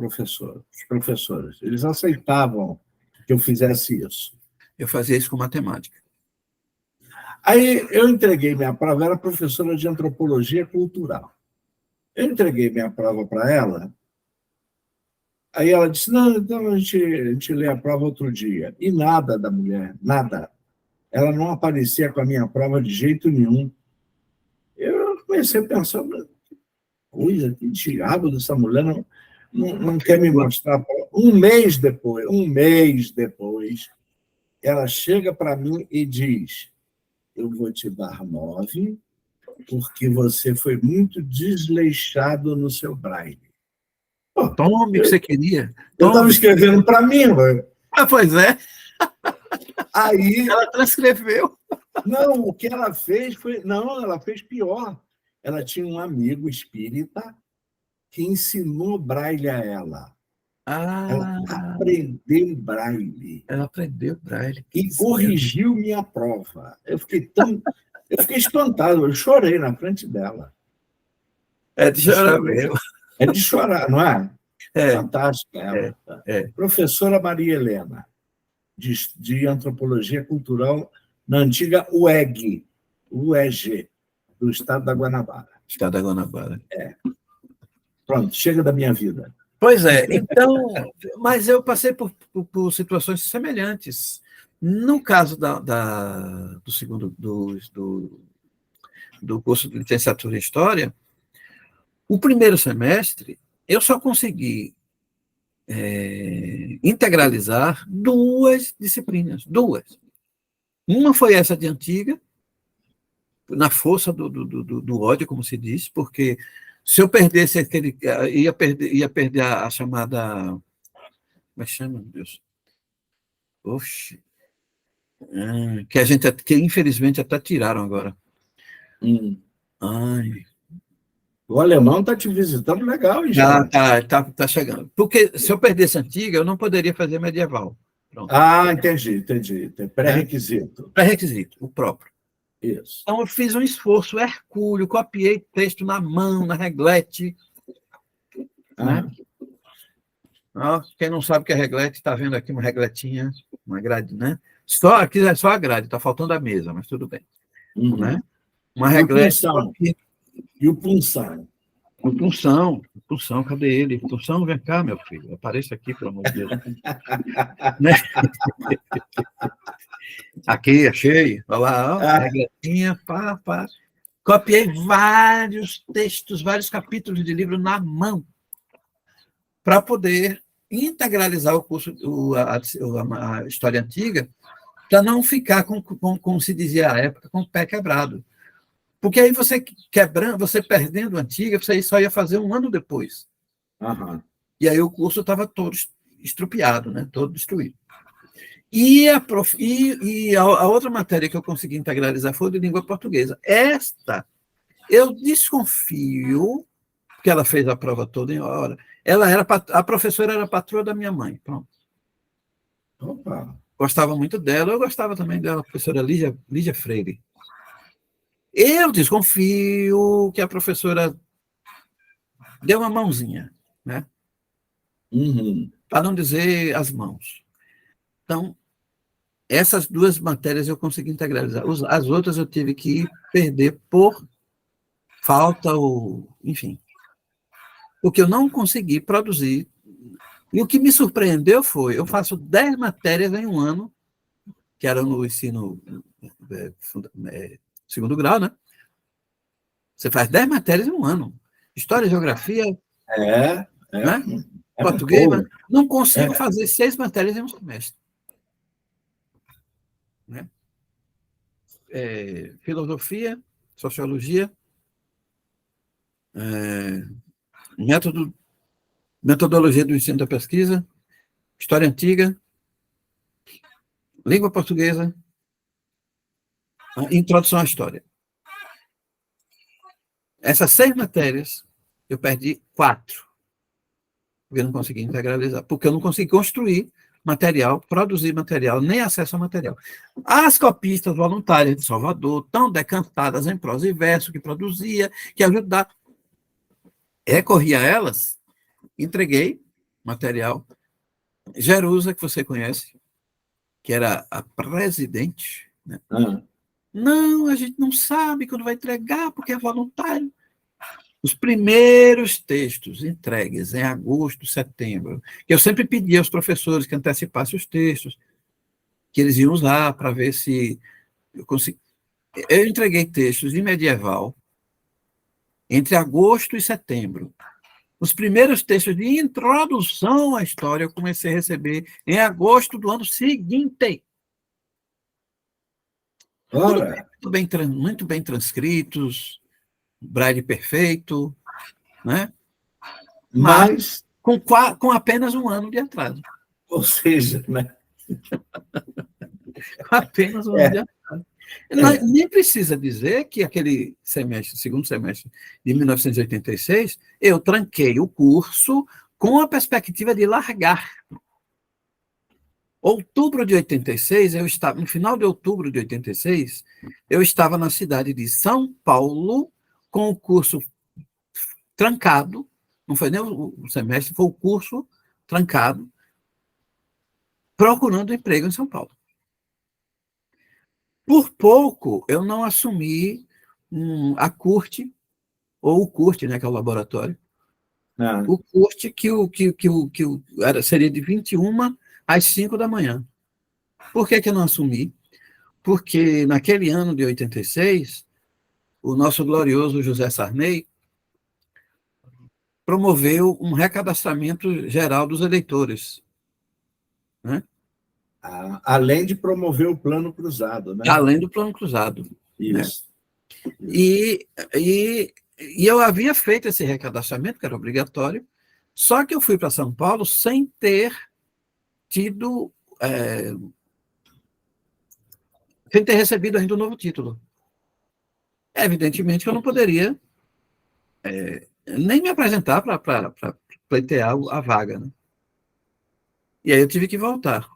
professores. Eles aceitavam que eu fizesse isso. Eu fazia isso com matemática. Aí eu entreguei minha prova, era professora de antropologia cultural. Eu entreguei minha prova para ela, aí ela disse, não, então a gente lê a prova outro dia. E nada da mulher, nada. Ela não aparecia com a minha prova de jeito nenhum. Eu comecei a pensar, coisa, que diabo dessa mulher não quer me mostrar. Um mês depois, ela chega para mim e diz, eu vou te dar 9, porque você foi muito desleixado no seu braille. Tome o que você queria. Eu estava escrevendo para mim. Pois é. Aí, ela transcreveu. Não, o que ela fez foi... Não, ela fez pior. Ela tinha um amigo espírita que ensinou braille a ela. Ela aprendeu braille. Ela aprendeu braille. E corrigiu minha prova. Eu fiquei espantado, eu chorei na frente dela. É de chorar mesmo. É de chorar, não é? É. Fantástica ela. Professora Maria Helena, de Antropologia Cultural, na antiga UEG, do Estado da Guanabara. Estado da Guanabara. Pronto, chega da minha vida. Pois é, então, mas eu passei por situações semelhantes. No caso do segundo do curso de licenciatura em História, o primeiro semestre eu só consegui integralizar 2 disciplinas, 2. Uma foi essa de antiga, na força do ódio, como se diz, porque se eu perdesse aquele, ia perder a chamada, como é que chama, meu Deus? Oxe, que infelizmente até tiraram agora. Ai. O alemão está te visitando legal, hein, já. Tá chegando. Porque se eu perdesse antiga, eu não poderia fazer medieval. Pronto. Entendi. Tem pré-requisito. Pré-requisito, o próprio. Isso. Então, eu fiz um esforço hercúleo, copiei texto na mão, na reglete. Né? Quem não sabe o que é reglete, está vendo aqui uma regletinha, uma grade, né? Aqui é só a grade, está faltando a mesa, mas tudo bem. Né? Uma E o reglete. punção? E o punção? O punção, cadê ele? Punção, vem cá, meu filho. Apareça aqui, pelo amor de Deus. Né? Aqui, achei. Olha lá, ó, regletinha, pá. Copiei vários textos, vários capítulos de livro na mão, para poder integralizar o curso, a história antiga, para não ficar, como se dizia à época, com o pé quebrado. Porque aí você quebrando, você perdendo a antiga, você só ia fazer um ano depois. Uhum. E aí o curso estava todo estrupiado, né? Todo destruído. E a outra matéria que eu consegui integralizar foi de língua portuguesa. Esta, eu desconfio, porque ela fez a prova toda em hora, a professora era a patroa da minha mãe. Pronto. Opa. Gostava muito dela, eu gostava também dela, a professora Lígia Freire. Eu desconfio que a professora deu uma mãozinha, né? Uhum. Para não dizer as mãos. Então, essas duas matérias eu consegui integralizar. As outras eu tive que perder por falta, ou, enfim. Porque eu não consegui produzir. E o que me surpreendeu foi, eu faço 10 matérias em um ano, que era no ensino segundo grau, né? Você faz 10 matérias em um ano. História, geografia, né? Português, mas não consigo fazer 6 matérias em um semestre. Né? Filosofia, sociologia, metodologia do ensino da pesquisa, história antiga, língua portuguesa, introdução à história. Essas 6 matérias, eu perdi 4, porque eu não consegui integralizar, porque eu não consegui construir material, produzir material, nem acesso a material. As copistas voluntárias de Salvador, tão decantadas em prosa e verso, que produzia, que ajudava, recorri a elas, entreguei material. Jerusa, que você conhece, que era a presidente, né? Não, a gente não sabe quando vai entregar, porque é voluntário. Os primeiros textos entregues em agosto, setembro, que eu sempre pedi aos professores que antecipassem os textos, que eles iam usar para ver se eu consegui. Eu entreguei textos de medieval entre agosto e setembro. Os primeiros textos de introdução à história eu comecei a receber em agosto do ano seguinte. Muito bem transcritos, braille perfeito, né? Mas com apenas um ano de atraso. Ou seja, né? Com apenas um ano de atraso. Nem precisa dizer que aquele semestre, segundo semestre de 1986, eu tranquei o curso com a perspectiva de largar. Outubro de 86, no final de outubro de 86, eu estava na cidade de São Paulo com o curso trancado, não foi nem o semestre, foi o curso trancado, procurando emprego em São Paulo. Por pouco, eu não assumi a CURT, ou o CURT, né, que é o laboratório, o CURT seria de 21 às 5 da manhã. Por que eu não assumi? Porque naquele ano de 86, o nosso glorioso José Sarney promoveu um recadastramento geral dos eleitores. Né? Além de promover o plano cruzado, né? Além do plano cruzado. Isso. Né? E eu havia feito esse recadastramento, que era obrigatório, só que eu fui para São Paulo sem ter tido... sem ter recebido ainda um novo título. Evidentemente que eu não poderia nem me apresentar para pleitear a vaga. Né? E aí eu tive que voltar.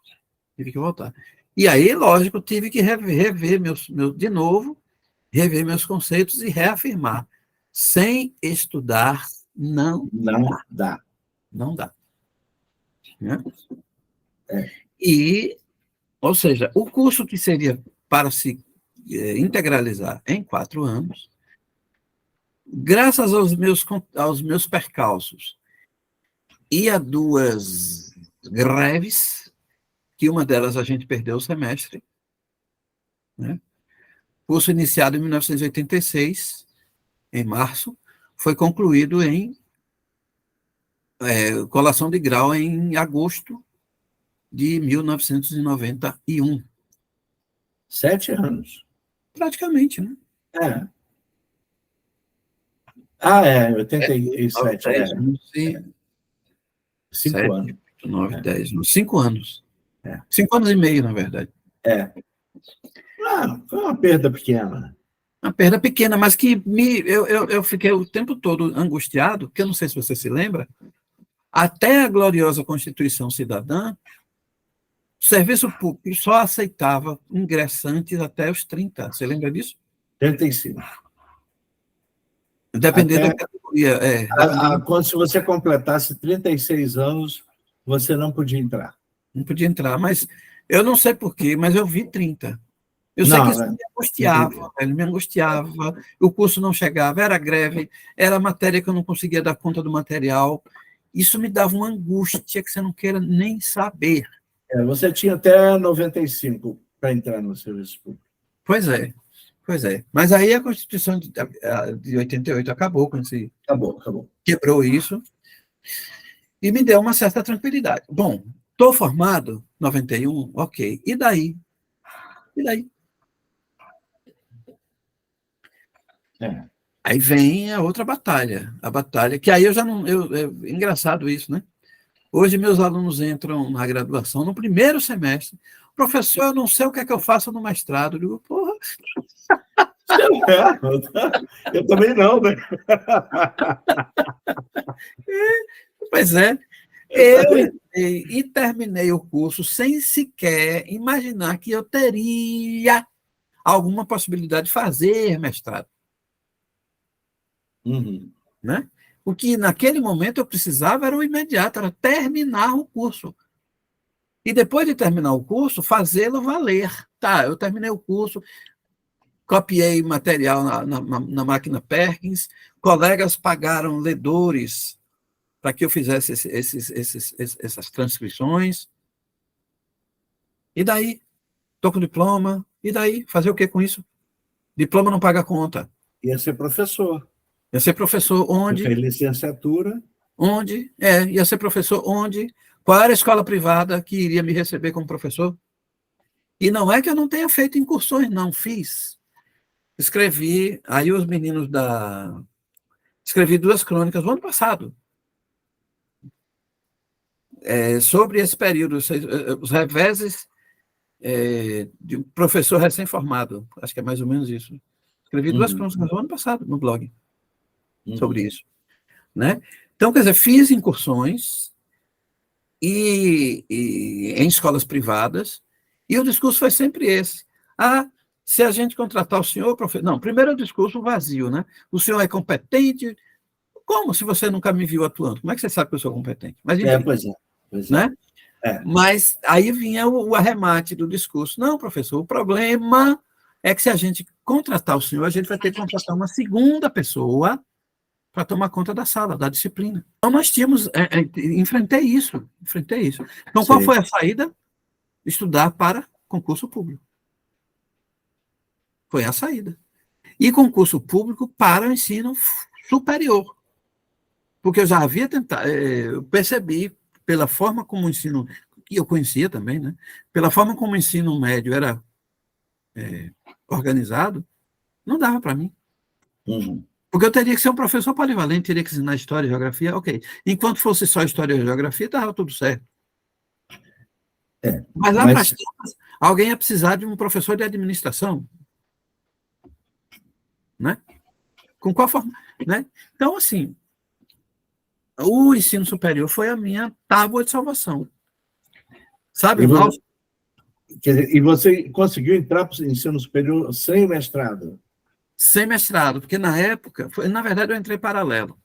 E aí, lógico, tive que rever de novo, rever meus conceitos e reafirmar. Sem estudar, não dá. Não dá. Né? E Ou seja, o curso que seria para se integralizar em 4 anos, graças aos meus percalços e a 2 greves, que uma delas a gente perdeu o semestre, né? Curso iniciado em 1986, em março, foi concluído em colação de grau em agosto de 1991. 7 anos. Praticamente, né? É. 87, 10, 5 7, anos. 9, 10, 5 anos. É. 5 anos e meio, na verdade. Foi uma perda pequena. Uma perda pequena, mas que eu fiquei o tempo todo angustiado, porque eu não sei se você se lembra, até a gloriosa Constituição Cidadã, o serviço público só aceitava ingressantes até os 30. Você lembra disso? 35. Dependendo da categoria. Quando se você completasse 36 anos, você não podia entrar. Não podia entrar, mas eu não sei porquê, mas eu vi 30. Eu sei que isso me angustiava, me angustiava, o curso não chegava, era greve, era matéria que eu não conseguia dar conta do material. Isso me dava uma angústia que você não queira nem saber. Você tinha até 95 para entrar no serviço público. Pois é. Mas aí a Constituição de 88 acabou com esse... Acabou. Quebrou isso e me deu uma certa tranquilidade. Bom, estou formado, 91, ok. E daí? Aí vem a outra batalha, a batalha que aí eu já não... engraçado isso, né? Hoje meus alunos entram na graduação no primeiro semestre. Professor, eu não sei o que é que eu faço no mestrado. Eu digo, porra... Eu também não, né? Pois é. Eu entrei e terminei o curso sem sequer imaginar que eu teria alguma possibilidade de fazer mestrado. Uhum. Né? O que naquele momento eu precisava era o imediato, era terminar o curso. E depois de terminar o curso, fazê-lo valer. Tá, eu terminei o curso, copiei material na máquina Perkins, colegas pagaram ledores para que eu fizesse essas transcrições. E daí? Estou com diploma. E daí? Fazer o que com isso? Diploma não paga conta. Ia ser professor. Ia ser professor onde? Fez licenciatura. Onde? Ia ser professor onde? Qual era a escola privada que iria me receber como professor? E não é que eu não tenha feito incursões, não. Fiz. Escrevi, aí os meninos da... Escrevi 2 crônicas no ano passado. Sobre esse período, os reveses de um professor recém-formado. Acho que é mais ou menos isso. Escrevi 2 crônicas no ano passado, no blog, sobre isso. Né? Então, quer dizer, fiz incursões em escolas privadas, e o discurso foi sempre esse. Se a gente contratar o senhor, professor... Não, primeiro é o discurso vazio, né? O senhor é competente? Como, se você nunca me viu atuando? Como é que você sabe que eu sou competente? Mas, enfim, Pois é. Né? Mas aí vinha o arremate do discurso. Não, professor, o problema é que se a gente contratar o senhor, a gente vai ter que contratar uma segunda pessoa para tomar conta da sala, da disciplina. Então, nós tínhamos... enfrentei isso. Então, qual foi a saída? Estudar para concurso público. Foi a saída. E concurso público para o ensino superior. Porque eu já havia tentado... eu percebi, pela forma como o ensino... que eu conhecia também, né? Pela forma como o ensino médio era organizado, não dava para mim. Porque eu teria que ser um professor polivalente, teria que ensinar história e geografia, ok. Enquanto fosse só história e geografia, estava tudo certo. Mas lá para as tantas, alguém ia precisar de um professor de administração. Né? Com qual forma? Né? Então, assim, o ensino superior foi a minha tábua de salvação. Sabe? E você conseguiu entrar para o ensino superior sem mestrado? Sem mestrado, porque na época, na verdade, eu entrei paralelo.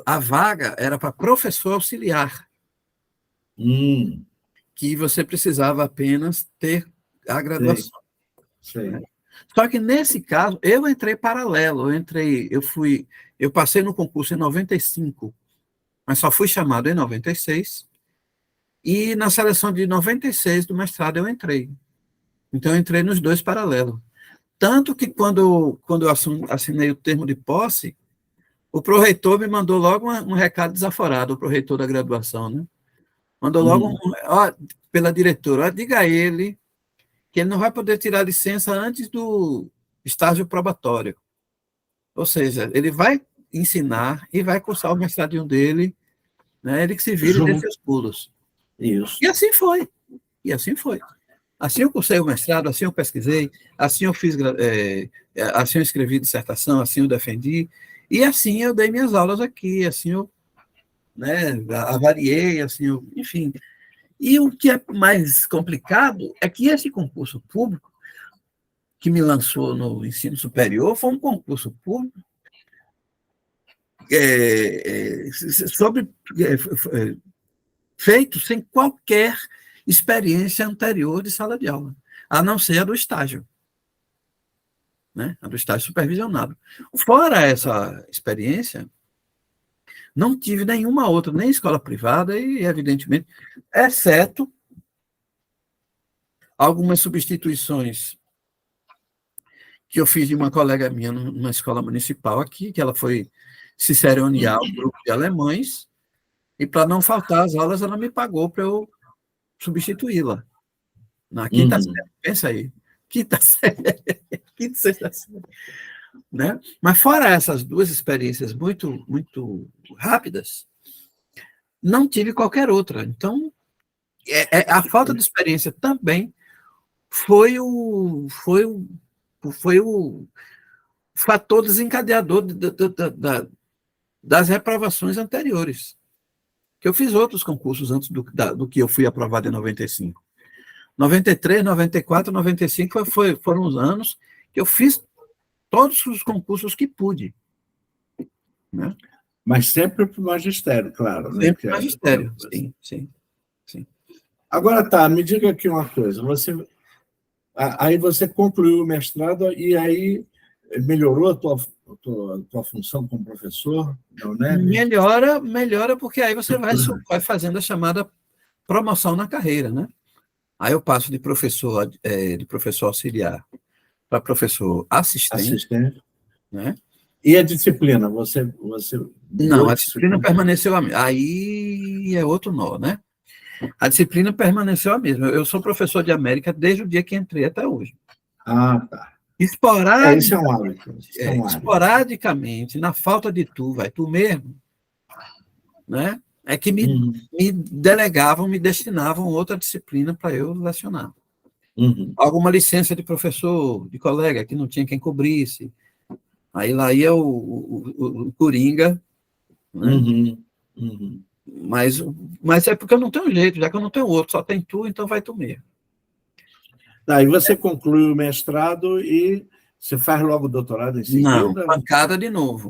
A vaga era para professor auxiliar. que você precisava apenas ter a graduação. Sei. Só que, nesse caso, eu entrei paralelo, eu passei no concurso em 95, mas só fui chamado em 96, e na seleção de 96 do mestrado eu entrei. Então, eu entrei nos dois paralelos. Tanto que, quando eu assinei o termo de posse, o pró-reitor me mandou logo um recado desaforado, o pró-reitor da graduação, né? Mandou logo, pela diretora, diga a ele que ele não vai poder tirar licença antes do estágio probatório. Ou seja, ele vai ensinar e vai cursar o mestradinho dele, né? Ele que se vire desses pulos. Isso. E assim foi. E assim foi. Assim eu cursei o mestrado, assim eu pesquisei, assim eu fiz, assim eu escrevi dissertação, assim eu defendi, e assim eu dei minhas aulas aqui, assim eu, né, avaliei, assim eu, enfim. E o que é mais complicado é que esse concurso público que me lançou no ensino superior foi um concurso público feito sem qualquer experiência anterior de sala de aula, a não ser a do estágio, né? A do estágio supervisionado. Fora essa experiência, não tive nenhuma outra, nem escola privada, e, evidentemente, exceto algumas substituições que eu fiz de uma colega minha numa escola municipal aqui, que ela foi ciceronear um grupo de alemães, e para não faltar as aulas, ela me pagou para eu substituí-la. Na quinta série, pensa aí. Quinta série, quinta, sexta série. Né? Mas fora essas duas experiências muito, muito rápidas, não tive qualquer outra. Então, a falta de experiência também foi o fator desencadeador das reprovações anteriores. Que eu fiz outros concursos antes do que eu fui aprovado em 95. 93, 94, 95 foram os anos que eu fiz todos os concursos que pude. Né? Mas sempre para o magistério, claro. Né? Sempre para o magistério, sim. Agora tá, me diga aqui uma coisa. Aí você concluiu o mestrado e aí melhorou a tua função como professor da UNEB? Melhora porque aí você vai fazendo a chamada promoção na carreira, né? Aí eu passo de professor auxiliar para professor assistente. Né? E a disciplina? Você não, a disciplina permaneceu a mesma. Aí é outro nó, né? A disciplina permaneceu a mesma. Eu sou professor de América desde o dia que entrei até hoje. Ah, tá. Isso é um hábito. Esporadicamente, na falta de vai tu mesmo, né? É que me delegavam, me destinavam outra disciplina para eu lecionar. Alguma licença de professor, de colega, que não tinha quem cobrisse. Aí lá ia o Coringa, né? Mas é porque eu não tenho jeito, já que eu não tenho outro, só tem tu, então vai tu mesmo. Aí você conclui o mestrado e você faz logo o doutorado em seguida? Não, pancada de novo.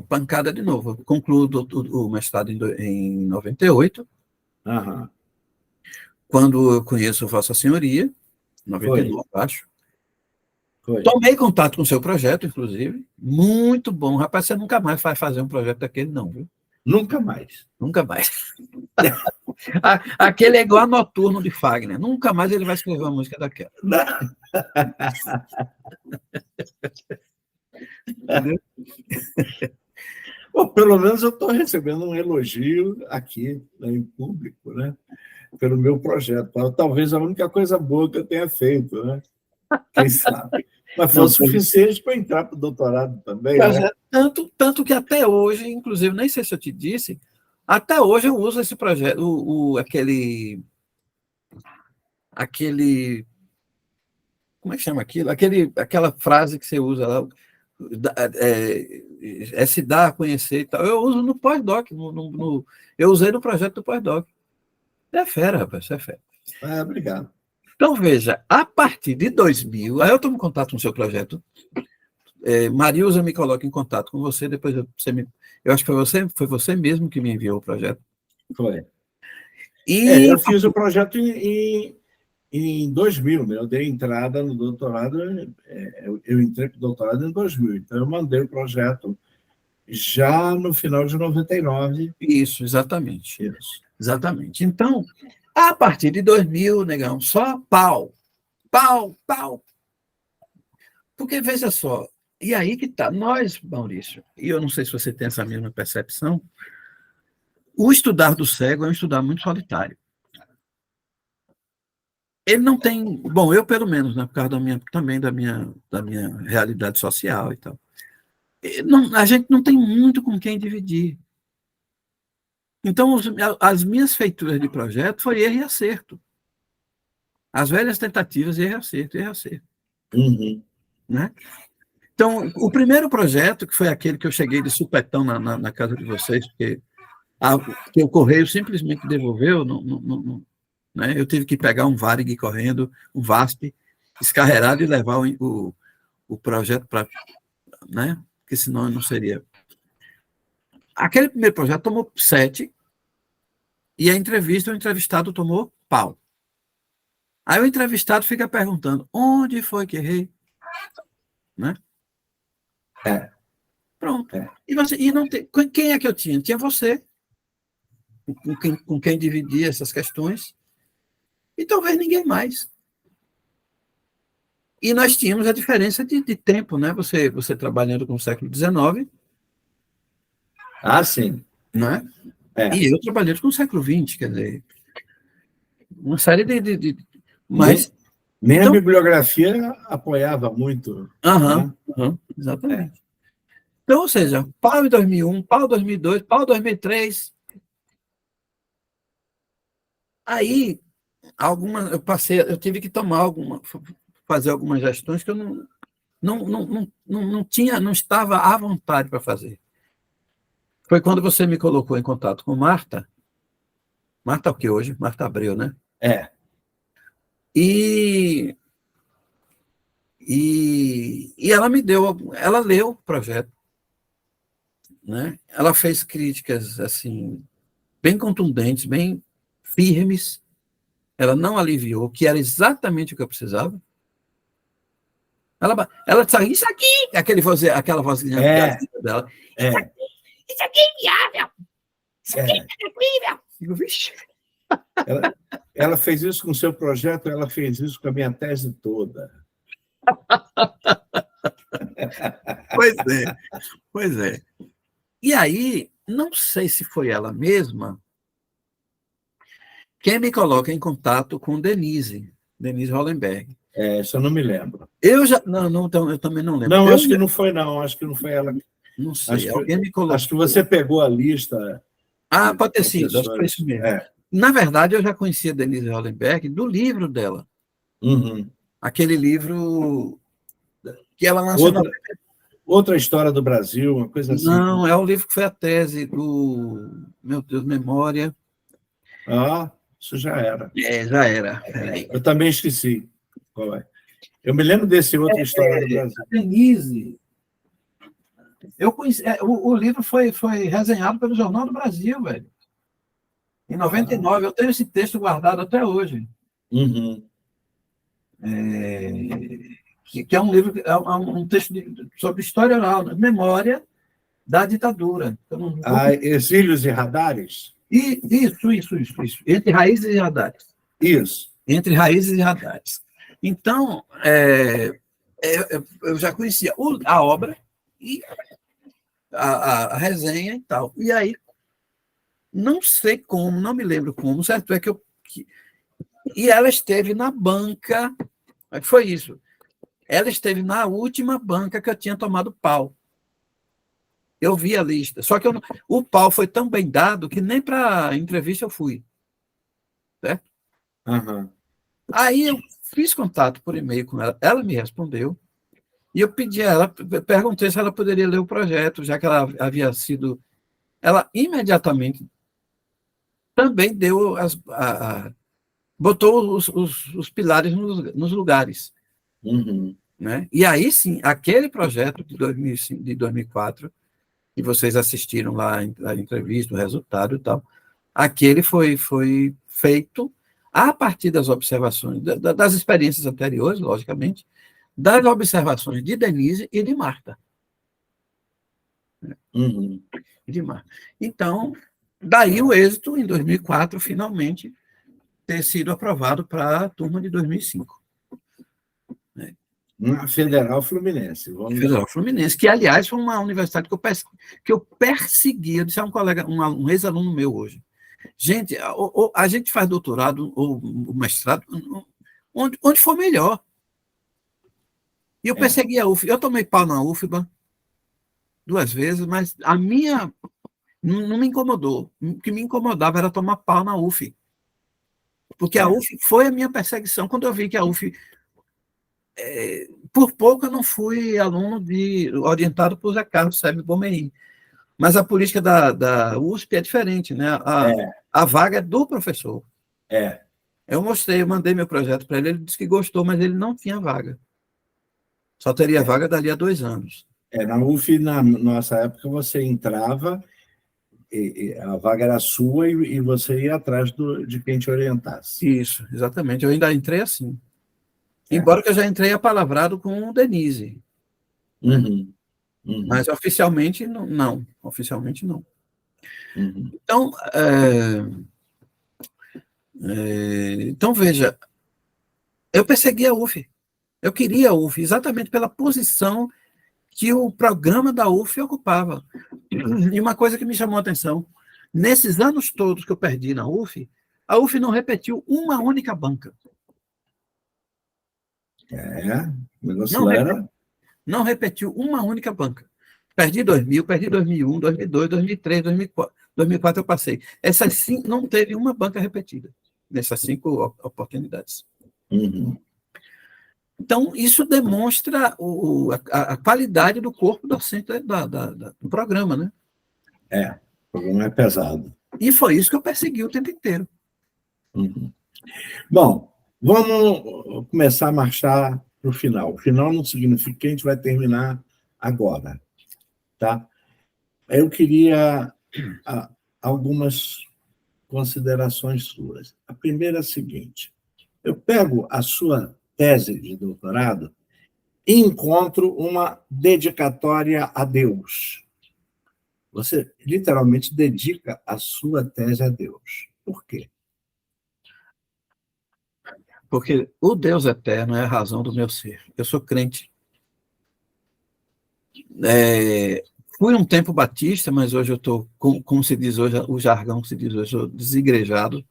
Eu concluo o mestrado em 98, quando eu conheço Vossa Senhoria, 99, acho. Tomei contato com o seu projeto, inclusive. Muito bom. Rapaz, você nunca mais vai fazer um projeto daquele, não, viu? Nunca mais. Nunca mais. Aquele é igual a Noturno de Fagner. Nunca mais ele vai escrever uma música daquela. Entendeu? Bom, pelo menos eu estou recebendo um elogio aqui, né, em público, né, pelo meu projeto. Talvez a única coisa boa que eu tenha feito, né? Quem sabe? Mas foi o suficiente para entrar para o doutorado também. Né? Tanto que até hoje, inclusive, nem sei se eu te disse, até hoje eu uso esse projeto, aquele. Como é que chama aquilo? Aquela frase que você usa lá, se dar a conhecer e tal. Eu uso no pós-doc, eu usei no projeto do pós-doc. É fera, rapaz, é fera. Obrigado. Então, veja, a partir de 2000, aí eu tomo contato com o seu projeto, Marilza me coloca em contato com você, depois eu acho que foi você mesmo que me enviou o projeto. Foi. Eu fiz o projeto em 2000, né? Eu dei entrada no doutorado, eu entrei para o doutorado em 2000, então eu mandei o projeto já no final de 99. Isso, exatamente. Isso. Exatamente. Então, a partir de 2000, negão, só pau, pau, pau. Porque, veja só, e aí que está, nós, Maurício, e eu não sei se você tem essa mesma percepção, o estudar do cego é um estudar muito solitário. Ele não tem, bom, eu pelo menos, né, por causa também da minha realidade social e tal. A gente não tem muito com quem dividir. Então, as minhas feituras de projeto foi erro e acerto. As velhas tentativas, erro e acerto, erro e acerto. Uhum. Né? Então, o primeiro projeto, que foi aquele que eu cheguei de supetão na casa de vocês, porque o Correio simplesmente devolveu, né? Eu tive que pegar um Varig correndo, um VASP, escarreirado e levar o projeto para... Né? Porque senão não seria... Aquele primeiro projeto tomou 7, e a entrevista, o entrevistado tomou pau. Aí o entrevistado fica perguntando, onde foi que errei? Né? Pronto. E não tem, quem é que eu tinha? Tinha você, com quem dividia essas questões, e talvez ninguém mais. E nós tínhamos a diferença de tempo, né? Você trabalhando com o século XIX. Ah, sim. Né? E eu trabalhando com o século XX, quer dizer, uma série de mas nem então, a bibliografia apoiava muito. Exatamente. Então, ou seja, pau em 2001, pau em 2002, pau em 2003. Aí, eu tive que fazer algumas gestões que eu não estava à vontade para fazer. Foi quando você me colocou em contato com Marta o que hoje? Marta Abreu, né? E ela leu o projeto, né? Ela fez críticas assim bem contundentes, bem firmes. Ela não aliviou, que era exatamente o que eu precisava. Ela disse, isso aqui, aquela vozinha dela. Isso aqui é viável. Isso aqui é tranquilo. Digo, vixe. Ela fez isso com o seu projeto, ela fez isso com a minha tese toda. Pois é. E aí, não sei se foi ela mesma quem me coloca em contato com Denise Hollenberg. Isso eu não me lembro. Eu também não lembro. Não, acho que não foi, não. Acho que não foi ela. Não sei, alguém me colocou. Acho que você pegou a lista. Pode ter sido, acho que foi isso mesmo. Na verdade, eu já conhecia Denise Hollenberg do livro dela. Uhum. Aquele livro que ela lançou... Outra história do Brasil, uma coisa assim. Não, é o livro que foi a tese do... Meu Deus, memória... Isso já era. Já era. Peraí. Eu também esqueci qual é. Eu me lembro desse outra história do Brasil. Denise... Eu conheci, o livro foi resenhado pelo Jornal do Brasil, velho. Em 99, eu tenho esse texto guardado até hoje. Uhum. Que é um livro, um texto sobre história oral, memória da ditadura. Exílios e Radares? Isso. Entre raízes e radares. Isso. Entre raízes e radares. Então, eu já conhecia a obra e a resenha e tal. E aí, não sei como, não me lembro como, certo é que e ela esteve na banca, foi isso, ela esteve na última banca que eu tinha tomado pau. Eu vi a lista, só que o pau foi tão bem dado que nem para a entrevista eu fui. Certo? Uhum. Aí eu fiz contato por e-mail com ela, ela me respondeu, e eu pedi a ela, perguntei se ela poderia ler o projeto, já que ela havia sido... Ela imediatamente também deu botou os pilares nos lugares. Uhum. Né? E aí sim, aquele projeto de 2005, de 2004, que vocês assistiram lá a entrevista, o resultado e tal, aquele foi feito a partir das observações, das experiências anteriores, logicamente, das observações de Denise e de Marta. Uhum. De Marta. Então, daí o êxito, em 2004, finalmente, ter sido aprovado para a turma de 2005. Na Federal Fluminense. Federal Fluminense, que, aliás, foi uma universidade que eu persegui. Eu disse a um colega, um ex-aluno meu hoje. Gente, a gente faz doutorado ou mestrado onde for melhor. E eu persegui a UF. Eu tomei pau na UFBA 2 vezes, mas a minha não me incomodou. O que me incomodava era tomar pau na UF. Porque a UF foi a minha perseguição. Quando eu vi que a UF... por pouco eu não fui aluno orientado por Zé Carlos Sebe Bomerim. Mas a política da USP é diferente, né? A vaga é do professor. Eu mandei meu projeto para ele, ele disse que gostou, mas ele não tinha vaga. Só teria vaga dali a 2 anos. Na UF, na nossa época, você entrava, a vaga era sua e você ia atrás de quem te orientasse. Isso, exatamente. Eu ainda entrei assim. Embora que eu já entrei apalavrado com o Denise. Uhum. Mas oficialmente não. Oficialmente não. Uhum. Então, veja, eu persegui a UF. Eu queria a UF, exatamente pela posição que o programa da UF ocupava. E uma coisa que me chamou a atenção, nesses anos todos que eu perdi na UF, a UF não repetiu uma única banca. Não repetiu uma única banca. Perdi 2000, perdi 2001, 2002, 2003, 2004. 2004 eu passei. Essas 5, não teve uma banca repetida, nessas 5 oportunidades. Uhum. Então, isso demonstra a qualidade do corpo docente do programa, né? O programa é pesado. E foi isso que eu persegui o tempo inteiro. Uhum. Bom, vamos começar a marchar para o final. O final não significa que a gente vai terminar agora, tá? Eu queria algumas considerações suas. A primeira é a seguinte: eu pego a sua tese de doutorado e encontro uma dedicatória a Deus. Você literalmente dedica a sua tese a Deus. Por quê? Porque o Deus eterno é a razão do meu ser. Eu sou crente. Fui um tempo batista, mas hoje eu estou, como se diz hoje, o jargão que se diz hoje, eu sou desigrejado.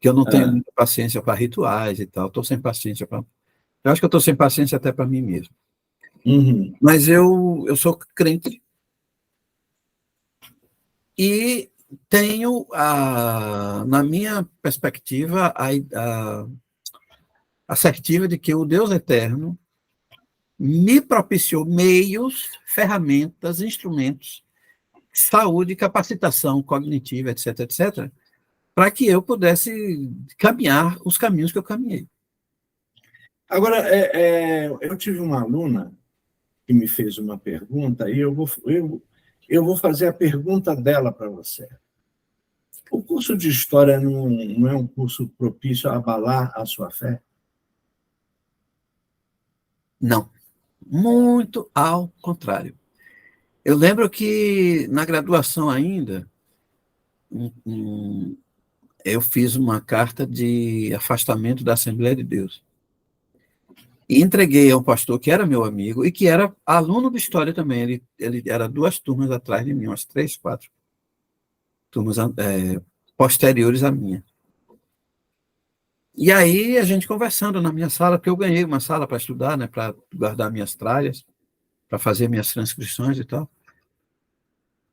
Que eu não tenho muita paciência para rituais e tal. Estou sem paciência para... Eu acho que eu estou sem paciência até para mim mesmo. Uhum. Mas eu sou crente e tenho, na minha perspectiva, a assertiva de que o Deus eterno me propiciou meios, ferramentas, instrumentos, saúde, capacitação cognitiva, etc., etc., para que eu pudesse caminhar os caminhos que eu caminhei. Agora, eu tive uma aluna que me fez uma pergunta e eu vou fazer a pergunta dela para você. O curso de História não é um curso propício a abalar a sua fé? Não. Muito ao contrário. Eu lembro que, na graduação ainda, eu fiz uma carta de afastamento da Assembleia de Deus. E entreguei ao pastor, que era meu amigo, e que era aluno de História também. Ele era 2 turmas atrás de mim, umas 3, 4 turmas posteriores à minha. E aí, a gente conversando na minha sala, porque eu ganhei uma sala para estudar, né, para guardar minhas tralhas, para fazer minhas transcrições e tal.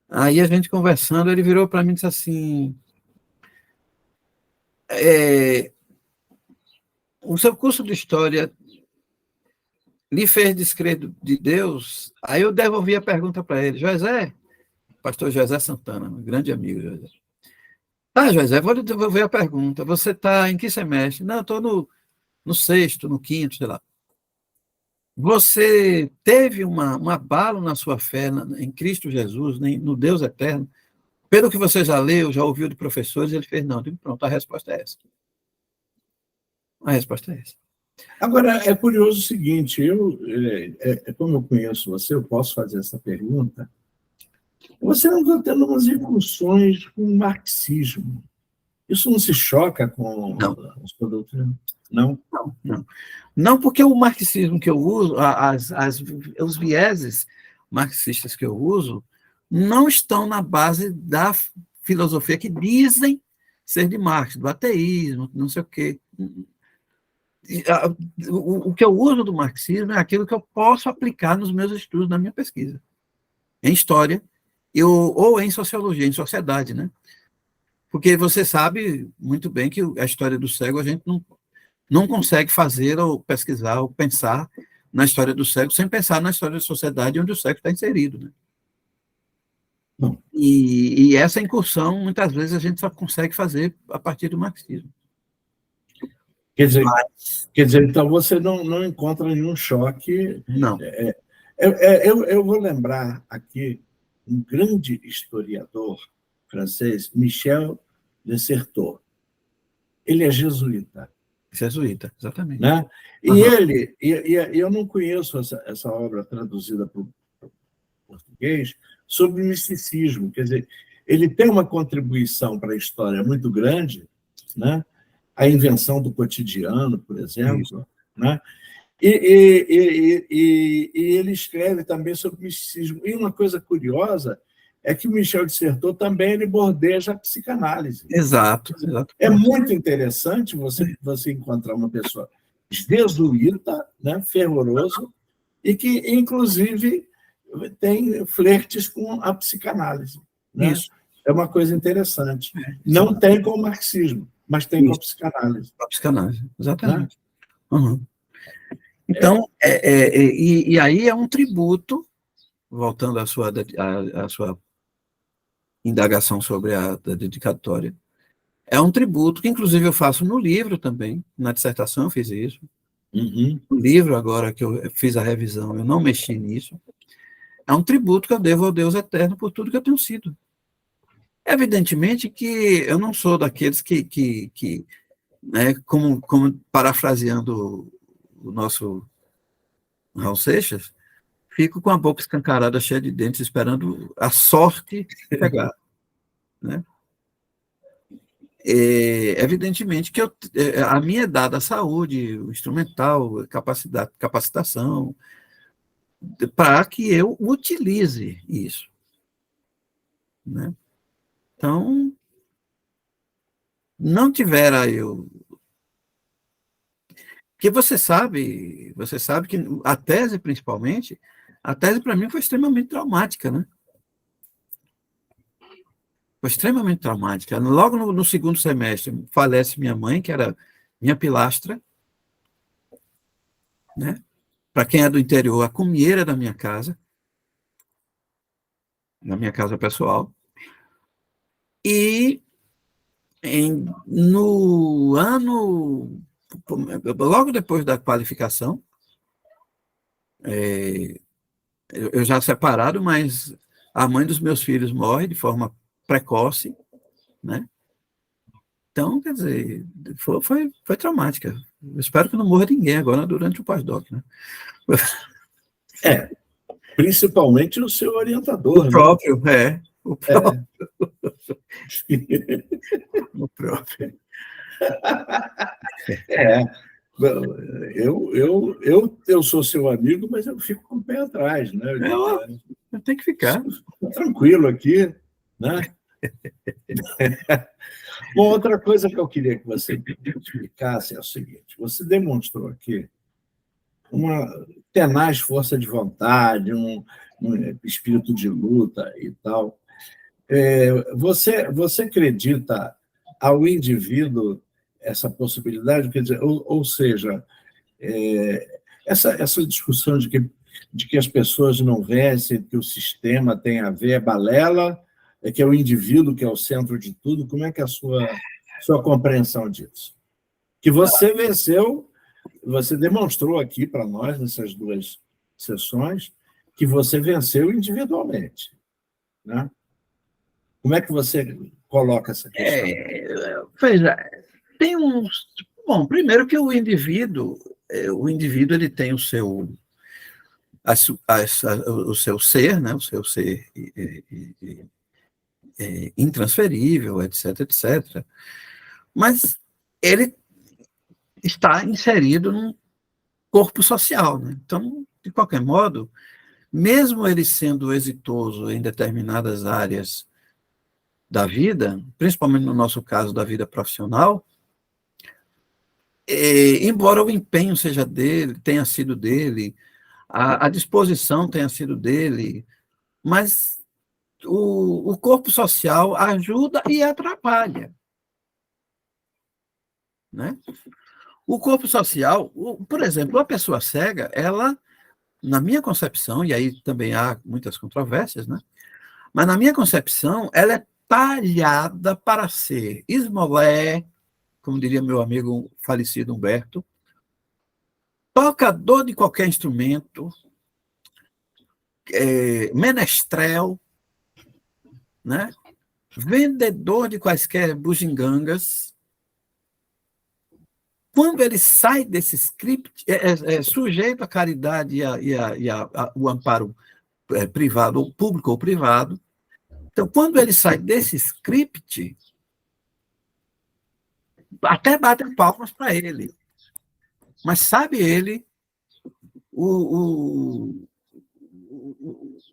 Aí, a gente conversando, ele virou para mim e disse assim: o seu curso de História lhe fez descrer de Deus? Aí eu devolvi a pergunta para ele. José, pastor José Santana, um grande amigo, José. Tá, José, vou lhe devolver a pergunta. Você está em que semestre? Não, eu estou no 6º, no 5º, sei lá. Você teve um abalo na sua fé em Cristo Jesus, no Deus eterno, Pelo que você já leu, já ouviu de professores, ele fez não. Eu digo, pronto, a resposta é essa. A resposta é essa. Agora, é curioso o seguinte, como eu conheço você, eu posso fazer essa pergunta. Você não está tendo umas incursões com o marxismo. Isso não se choca com Não. os produtos? Não? Não, não. Não, porque o marxismo que eu uso, os vieses marxistas que eu uso, não estão na base da filosofia que dizem ser de Marx, do ateísmo, não sei o quê. O que eu uso do marxismo é aquilo que eu posso aplicar nos meus estudos, na minha pesquisa. Em história, ou em sociologia, em sociedade, né? Porque você sabe muito bem que a história do cego a gente não consegue fazer ou pesquisar ou pensar na história do cego sem pensar na história da sociedade onde o cego está inserido. Né? E essa incursão, muitas vezes, a gente só consegue fazer a partir do marxismo. Quer dizer, então você não encontra nenhum choque. Não. Eu vou lembrar aqui um grande historiador francês, Michel de Certeau. Ele é jesuíta. Jesuíta, exatamente. Né? E ele, eu não conheço essa obra traduzida para o português, sobre misticismo. Quer dizer, ele tem uma contribuição para a história muito grande, né? A invenção do cotidiano, por exemplo, né? E ele escreve também sobre misticismo. E uma coisa curiosa é que o Michel de Certeau também ele bordeja a psicanálise. Exato. É muito interessante você encontrar uma pessoa jesuíta, né, fervoroso, e que, inclusive, tem flertes com a psicanálise. Né? Isso. É uma coisa interessante. Não tem com o marxismo, mas tem com a psicanálise. A psicanálise, exatamente. Né? Então, e aí é um tributo, voltando à sua indagação sobre a dedicatória, é um tributo que, inclusive, eu faço no livro também, na dissertação eu fiz isso. No livro, agora que eu fiz a revisão, eu não mexi nisso. É um tributo que eu devo ao Deus eterno por tudo que eu tenho sido. Evidentemente que eu não sou daqueles que né, como parafraseando o nosso Raul Seixas, fico com a boca escancarada, cheia de dentes, esperando a sorte pegar. Né? Evidentemente que a minha é dada a saúde, o instrumental, capacitação, para que eu utilize isso. Né? Então, não tivera eu... Porque você sabe que a tese, principalmente, a tese para mim foi extremamente traumática, né? Foi extremamente traumática. Logo no segundo semestre, falece minha mãe, que era minha pilastra, né? Para quem é do interior, a comieira da minha casa pessoal. E no ano, logo depois da qualificação, eu já separado, mas a mãe dos meus filhos morre de forma precoce, né? Então, quer dizer, foi traumática. Eu espero que não morra ninguém agora durante o pós-doc, né? Principalmente o seu orientador. O próprio, né? O próprio. O próprio. Eu sou seu amigo, mas eu fico com o pé atrás, né? Eu tenho que ficar. Tranquilo aqui, né? Bom, outra coisa que eu queria que você explicasse é o seguinte: você demonstrou aqui uma tenaz força de vontade, um espírito de luta e tal. Você acredita ao indivíduo essa possibilidade? Quer dizer, ou seja, essa discussão de que as pessoas não vencem, que o sistema tem a ver, é balela, que é o indivíduo que é o centro de tudo. Como é que é a sua compreensão disso? Que você venceu, você demonstrou aqui para nós, nessas duas sessões, que você venceu individualmente, né? Como é que você coloca essa questão? Veja, tem uns... Bom, primeiro que o indivíduo ele tem o seu ser, né? O seu ser intransferível, etc, etc. Mas ele está inserido num corpo social, né? Então, de qualquer modo, mesmo ele sendo exitoso em determinadas áreas da vida, principalmente no nosso caso da vida profissional, embora o empenho seja dele, tenha sido dele, a disposição tenha sido dele, mas o corpo social ajuda e atrapalha, né? O corpo social, por exemplo, a pessoa cega, ela, na minha concepção, e aí também há muitas controvérsias, né? Mas na minha concepção, ela é talhada para ser esmolé, como diria meu amigo falecido Humberto, tocador de qualquer instrumento, menestrel, né? Vendedor de quaisquer bugigangas. Quando ele sai desse script, é sujeito à caridade e o amparo privado, ou público ou privado. Então, quando ele sai desse script, até batem palmas para ele. Mas sabe ele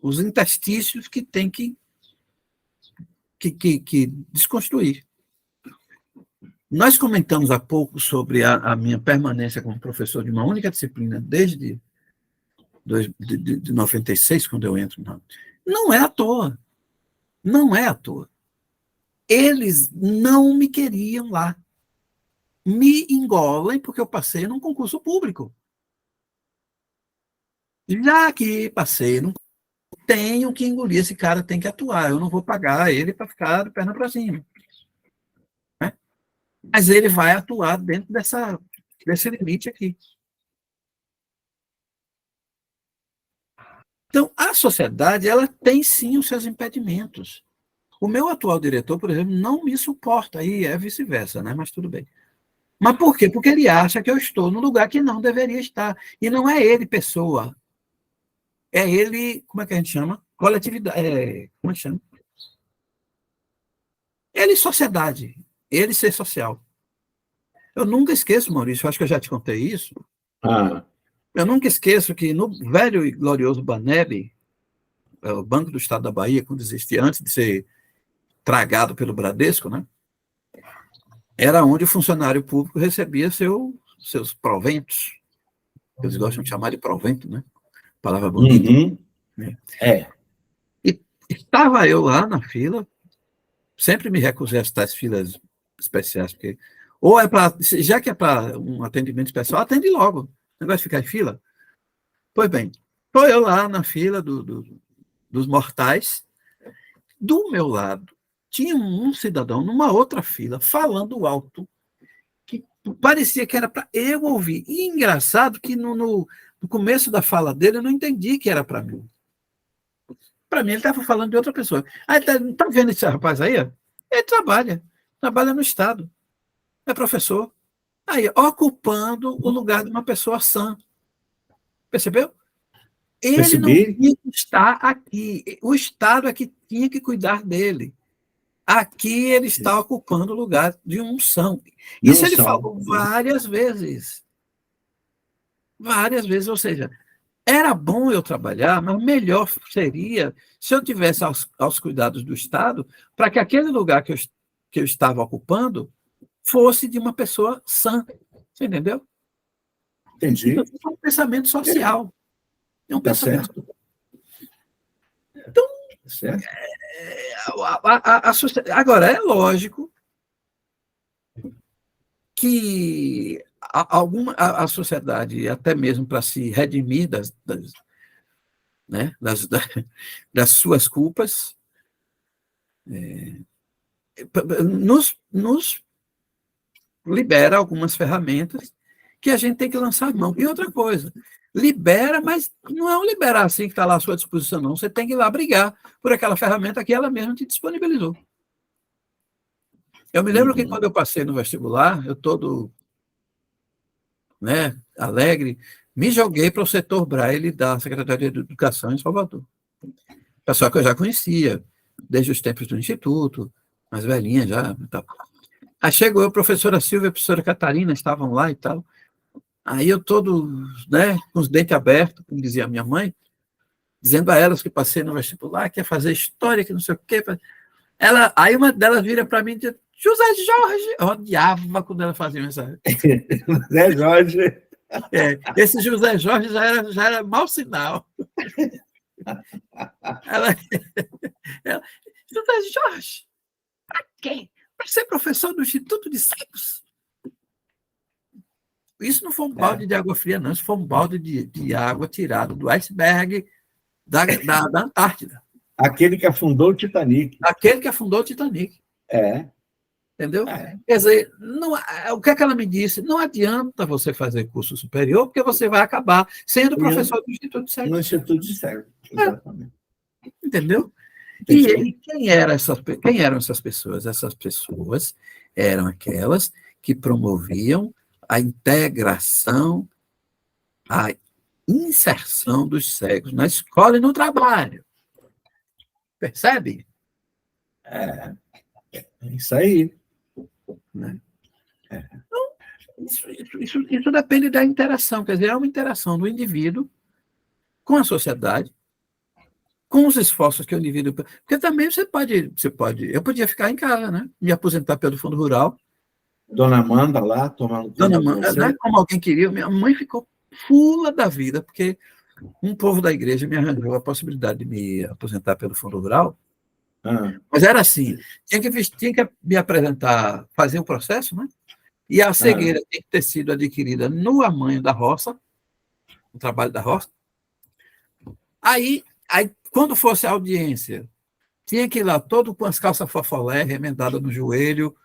os interstícios que tem que desconstruir. Nós comentamos há pouco sobre a minha permanência como professor de uma única disciplina desde de 96, quando eu entro. Não é à toa. Não é à toa. Eles não me queriam lá. Me engolem porque eu passei num concurso público. Já que passei, não tenho que engolir, esse cara tem que atuar, eu não vou pagar ele para ficar de perna para cima. Né? Mas ele vai atuar dentro desse limite aqui. Então, a sociedade, ela tem sim os seus impedimentos. O meu atual diretor, por exemplo, não me suporta, aí é vice-versa, né? Mas tudo bem. Mas por quê? Porque ele acha que eu estou no lugar que não deveria estar. E não é ele, pessoa. É ele, como é que a gente chama? Coletividade. Como é que chama? Ele, sociedade. Ele, ser social. Eu nunca esqueço, Maurício, acho que eu já te contei isso. Eu nunca esqueço que no velho e glorioso Baneb, o Banco do Estado da Bahia, quando existia, antes de ser tragado pelo Bradesco, né? Era onde o funcionário público recebia seus proventos. Eles gostam de chamar de provento, né? Palavra bonita. Uhum. E estava eu lá na fila, sempre me recusei a tais filas especiais, porque ou já que é para um atendimento especial, atende logo. O negócio de ficar em fila. Pois bem, estou eu lá na fila dos mortais. Do meu lado, tinha um cidadão numa outra fila, falando alto, que parecia que era para eu ouvir. E engraçado que no começo da fala dele eu não entendi que era para mim. Para mim, ele estava falando de outra pessoa. Aí, tá vendo esse rapaz aí? Ele trabalha no Estado, é professor. Aí, ocupando o lugar de uma pessoa sã. Percebeu? Ele não Percebi. tinha que estar aqui. O Estado é que tinha que cuidar dele. Aqui ele está ocupando o lugar de um são. Isso ele falou várias vezes. Várias vezes, ou seja, era bom eu trabalhar, mas melhor seria se eu tivesse aos cuidados do Estado para que aquele lugar que eu estava ocupando fosse de uma pessoa sã. Você entendeu? Entendi. Então, é um pensamento social. É um pensamento. Certo. Então, certo. Agora, é lógico que a sociedade, até mesmo para se redimir das suas culpas, nos libera algumas ferramentas que a gente tem que lançar mão. E outra coisa, libera, mas não é um liberar assim que está lá à sua disposição, não. Você tem que ir lá brigar por aquela ferramenta que ela mesma te disponibilizou. Eu me lembro que quando eu passei no vestibular, eu todo, né, alegre, me joguei para o setor Braille da Secretaria de Educação em Salvador. Pessoal que eu já conhecia, desde os tempos do Instituto, mais velhinha já. Tal. Aí chegou a professora Silvia e a professora Catarina, estavam lá e tal. Aí eu todo, né, com os dentes abertos, como dizia a minha mãe, dizendo a elas que passei no vestibular, que ia fazer história, que não sei o quê. Aí uma delas vira para mim e diz, José Jorge! Eu odiava quando ela fazia essa... José Jorge. Esse José Jorge já era mau sinal. Ela, José Jorge, para quê? Para ser professor do Instituto de Cegos? Isso não foi um balde de água fria, não. Isso foi um balde de água tirado do iceberg da Antártida. Aquele que afundou o Titanic. Aquele que afundou o Titanic. Entendeu? Quer dizer, não, o que é que ela me disse? Não adianta você fazer curso superior, porque você vai acabar sendo professor do Instituto de Cegos. No Instituto de Cegos, exatamente. Entendeu? E quem eram essas pessoas? Essas pessoas eram aquelas que promoviam a integração, a inserção dos cegos na escola e no trabalho. Percebe? É isso aí. Né? Então, isso depende da interação, quer dizer, é uma interação do indivíduo com a sociedade, com os esforços que o indivíduo... Porque também você pode... Eu podia ficar em casa, né? Me aposentar pelo Fundo Rural. Dona Amanda lá, tomando conta Dona Amanda, né? Como alguém queria. Minha mãe ficou fula da vida, porque um povo da igreja me arranjou a possibilidade de me aposentar pelo Fundo Rural. Mas era assim, tinha que me apresentar, fazer o processo, né? E a cegueira tinha que ter sido adquirida no amanho da roça, no trabalho da roça. Aí, quando fosse a audiência, tinha que ir lá todo com as calças fofolé, remendadas no joelho,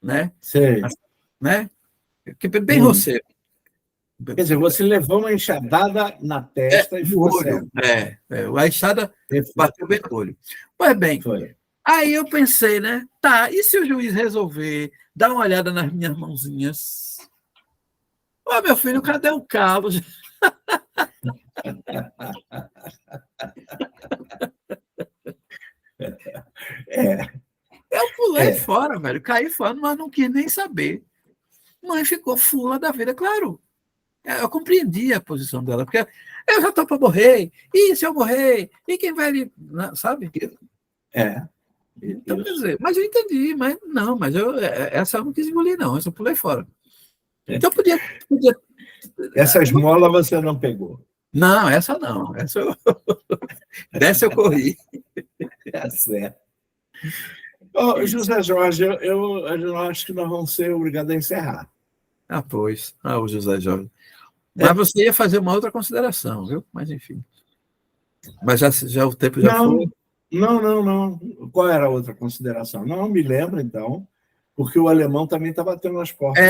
né? Sei. Né? Bem roceiro. Quer dizer, você levou uma enxadada na testa e ficou cego. A enxada bateu bem no olho. Pois bem, aí eu pensei, né? Tá, e se o juiz resolver dar uma olhada nas minhas mãozinhas? Ô, meu filho, cadê o calo? Eu pulei fora, velho, caí fora, mas não quis nem saber. Mãe ficou fula da vida, claro. Eu compreendi a posição dela, porque eu já estou para morrer, e se eu morrer? E quem vai me... Sabe? Então, quer dizer, mas eu entendi, mas essa eu não quis engolir, não, essa eu pulei fora. Então, podia... Essa esmola você não pegou? Não, essa não. Dessa eu corri. É certo. José Jorge, eu acho que nós vamos ser obrigados a encerrar. Pois. O José Jorge. Mas você ia fazer uma outra consideração, viu? Mas, enfim. Mas já o tempo já foi. Não. Qual era a outra consideração? Não me lembro, então, porque o alemão também está batendo nas portas.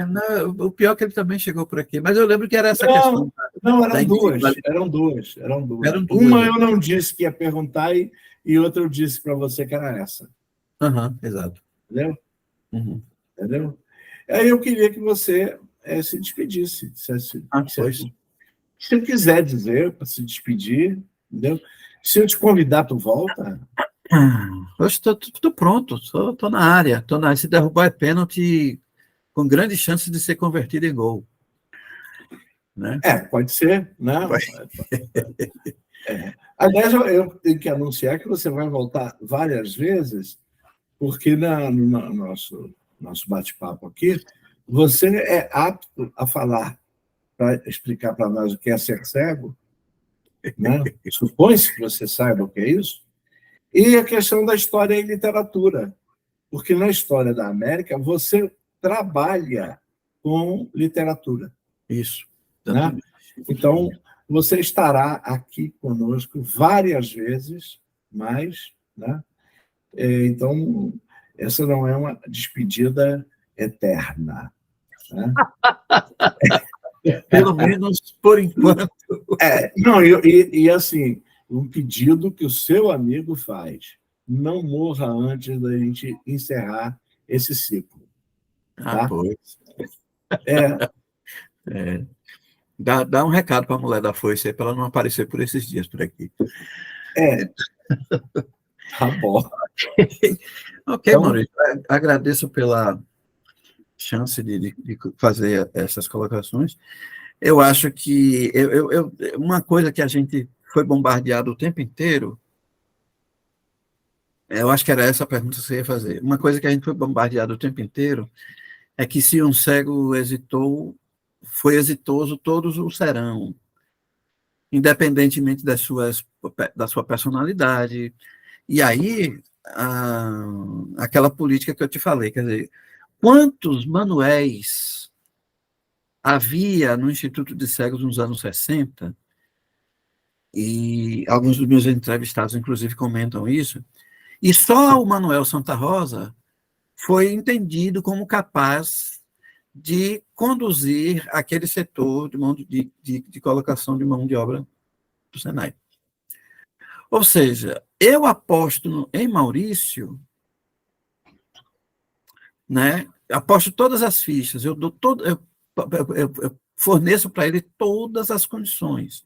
Não, o pior é que ele também chegou por aqui. Mas eu lembro que era essa questão. Não, eram duas. Uma eu não disse que ia perguntar e outra eu disse para você que era essa. Exato. Entendeu? Entendeu? Aí eu queria que você se despedisse. Se eu quiser dizer para se despedir, entendeu? Se eu te convidar, tu volta? Hoje estou pronto, estou na área. Se derrubar é pênalti, com grandes chances de ser convertido em gol. Né? Pode ser. Né? Aliás, eu tenho que anunciar que você vai voltar várias vezes, porque no nosso bate-papo aqui, você é apto a falar, para explicar para nós o que é ser cego, né? Supõe-se que você saiba o que é isso, e a questão da história e literatura, porque na história da América você trabalha com literatura. Isso. Né? Então, você estará aqui conosco várias vezes, mais, né? Então, essa não é uma despedida eterna. Né? Pelo menos por enquanto. Não, assim, um pedido que o seu amigo faz. Não morra antes da gente encerrar esse ciclo. Tá? Pois. É, Dá um recado para a mulher da foice aí, para ela não aparecer por esses dias por aqui. Tá bom. Ok, Então, Maurício. Agradeço pela chance de fazer essas colocações. Eu acho que uma coisa que a gente foi bombardeado o tempo inteiro, eu acho que era essa a pergunta que você ia fazer. Uma coisa que a gente foi bombardeado o tempo inteiro é que se um cego foi exitoso, todos o serão, independentemente da sua personalidade. E aí, aquela política que eu te falei, quer dizer, quantos manuéis havia no Instituto de Cegos nos anos 60, e alguns dos meus entrevistados, inclusive, comentam isso, e só o Manuel Santa Rosa foi entendido como capaz de conduzir aquele setor de colocação de mão de obra do Senai. Ou seja, eu aposto em Maurício, né? Aposto todas as fichas, eu forneço para ele todas as condições.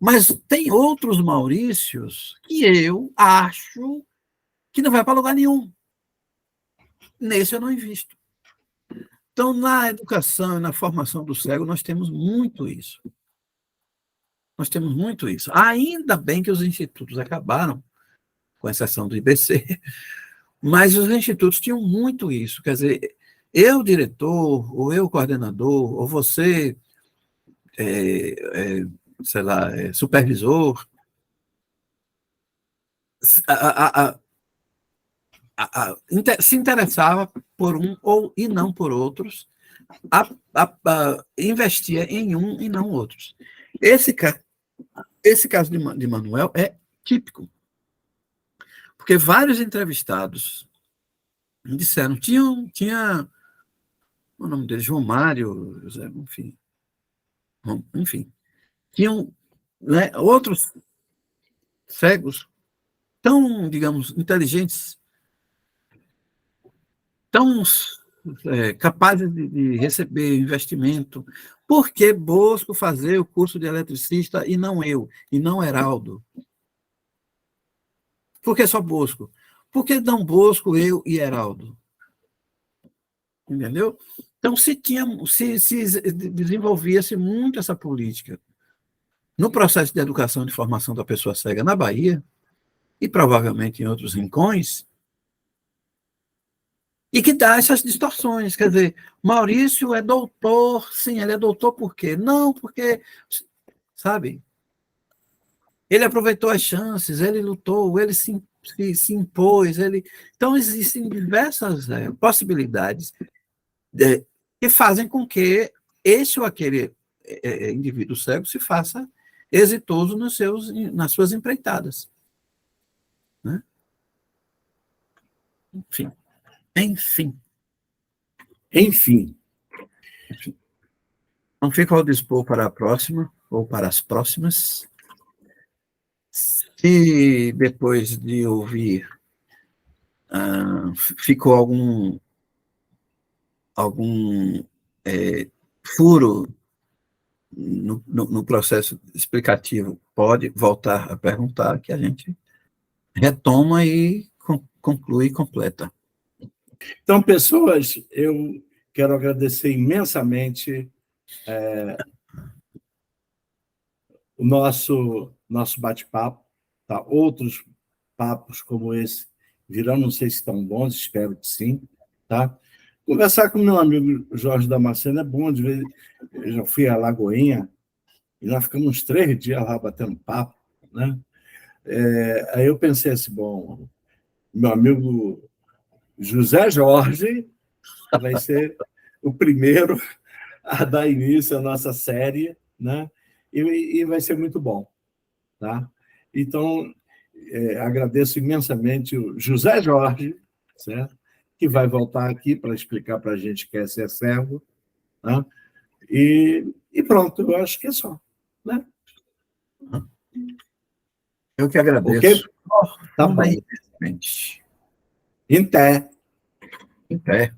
Mas tem outros Maurícios que eu acho que não vai para lugar nenhum. Nesse eu não invisto. Então, na educação e na formação do cego, nós temos muito isso. Nós temos muito isso. Ainda bem que os institutos acabaram, com exceção do IBC, mas os institutos tinham muito isso. Quer dizer, eu, diretor, ou eu, coordenador, ou você, sei lá, supervisor, a, a, se interessava por um e não por outros, investia em um e não outros. Esse caso de Manuel é típico, porque vários entrevistados me disseram, tinha o nome dele, João Mário, enfim, tinham, né, outros cegos tão, digamos, inteligentes, tão capazes de receber investimento. Por que Bosco fazer o curso de eletricista e não eu, e não Heraldo? Por que só Bosco? Por que não Bosco, eu e Heraldo? Entendeu? Então, se desenvolvia-se muito essa política no processo de educação e de formação da pessoa cega na Bahia, e provavelmente em outros rincões, e que dá essas distorções. Quer dizer, Maurício é doutor, sim, ele é doutor por quê? Não, porque, sabe, ele aproveitou as chances, ele lutou, ele se impôs. Então, existem diversas possibilidades que fazem com que esse ou aquele indivíduo cego se faça exitoso nas suas empreitadas. Né? Enfim. Não fico ao dispor para a próxima, ou para as próximas. Se depois de ouvir ficou algum furo no processo explicativo, pode voltar a perguntar, que a gente retoma e conclui e completa. Então, pessoas, eu quero agradecer imensamente o nosso bate-papo. Tá? Outros papos como esse virão, não sei se estão bons, espero que sim. Tá? Conversar com meu amigo Jorge Damasceno é bom, de vez eu já fui a Lagoinha, e nós ficamos uns 3 dias lá batendo papo. Né? Aí eu pensei assim, bom, meu amigo José Jorge vai ser o primeiro a dar início à nossa série, né? E vai ser muito bom. Tá? Então, agradeço imensamente o José Jorge, certo? Que vai voltar aqui para explicar para a gente o que é ser cego. Tá? E pronto, eu acho que é só. Né? Eu que agradeço. Okay? Tá bom. Em Em pé. pé.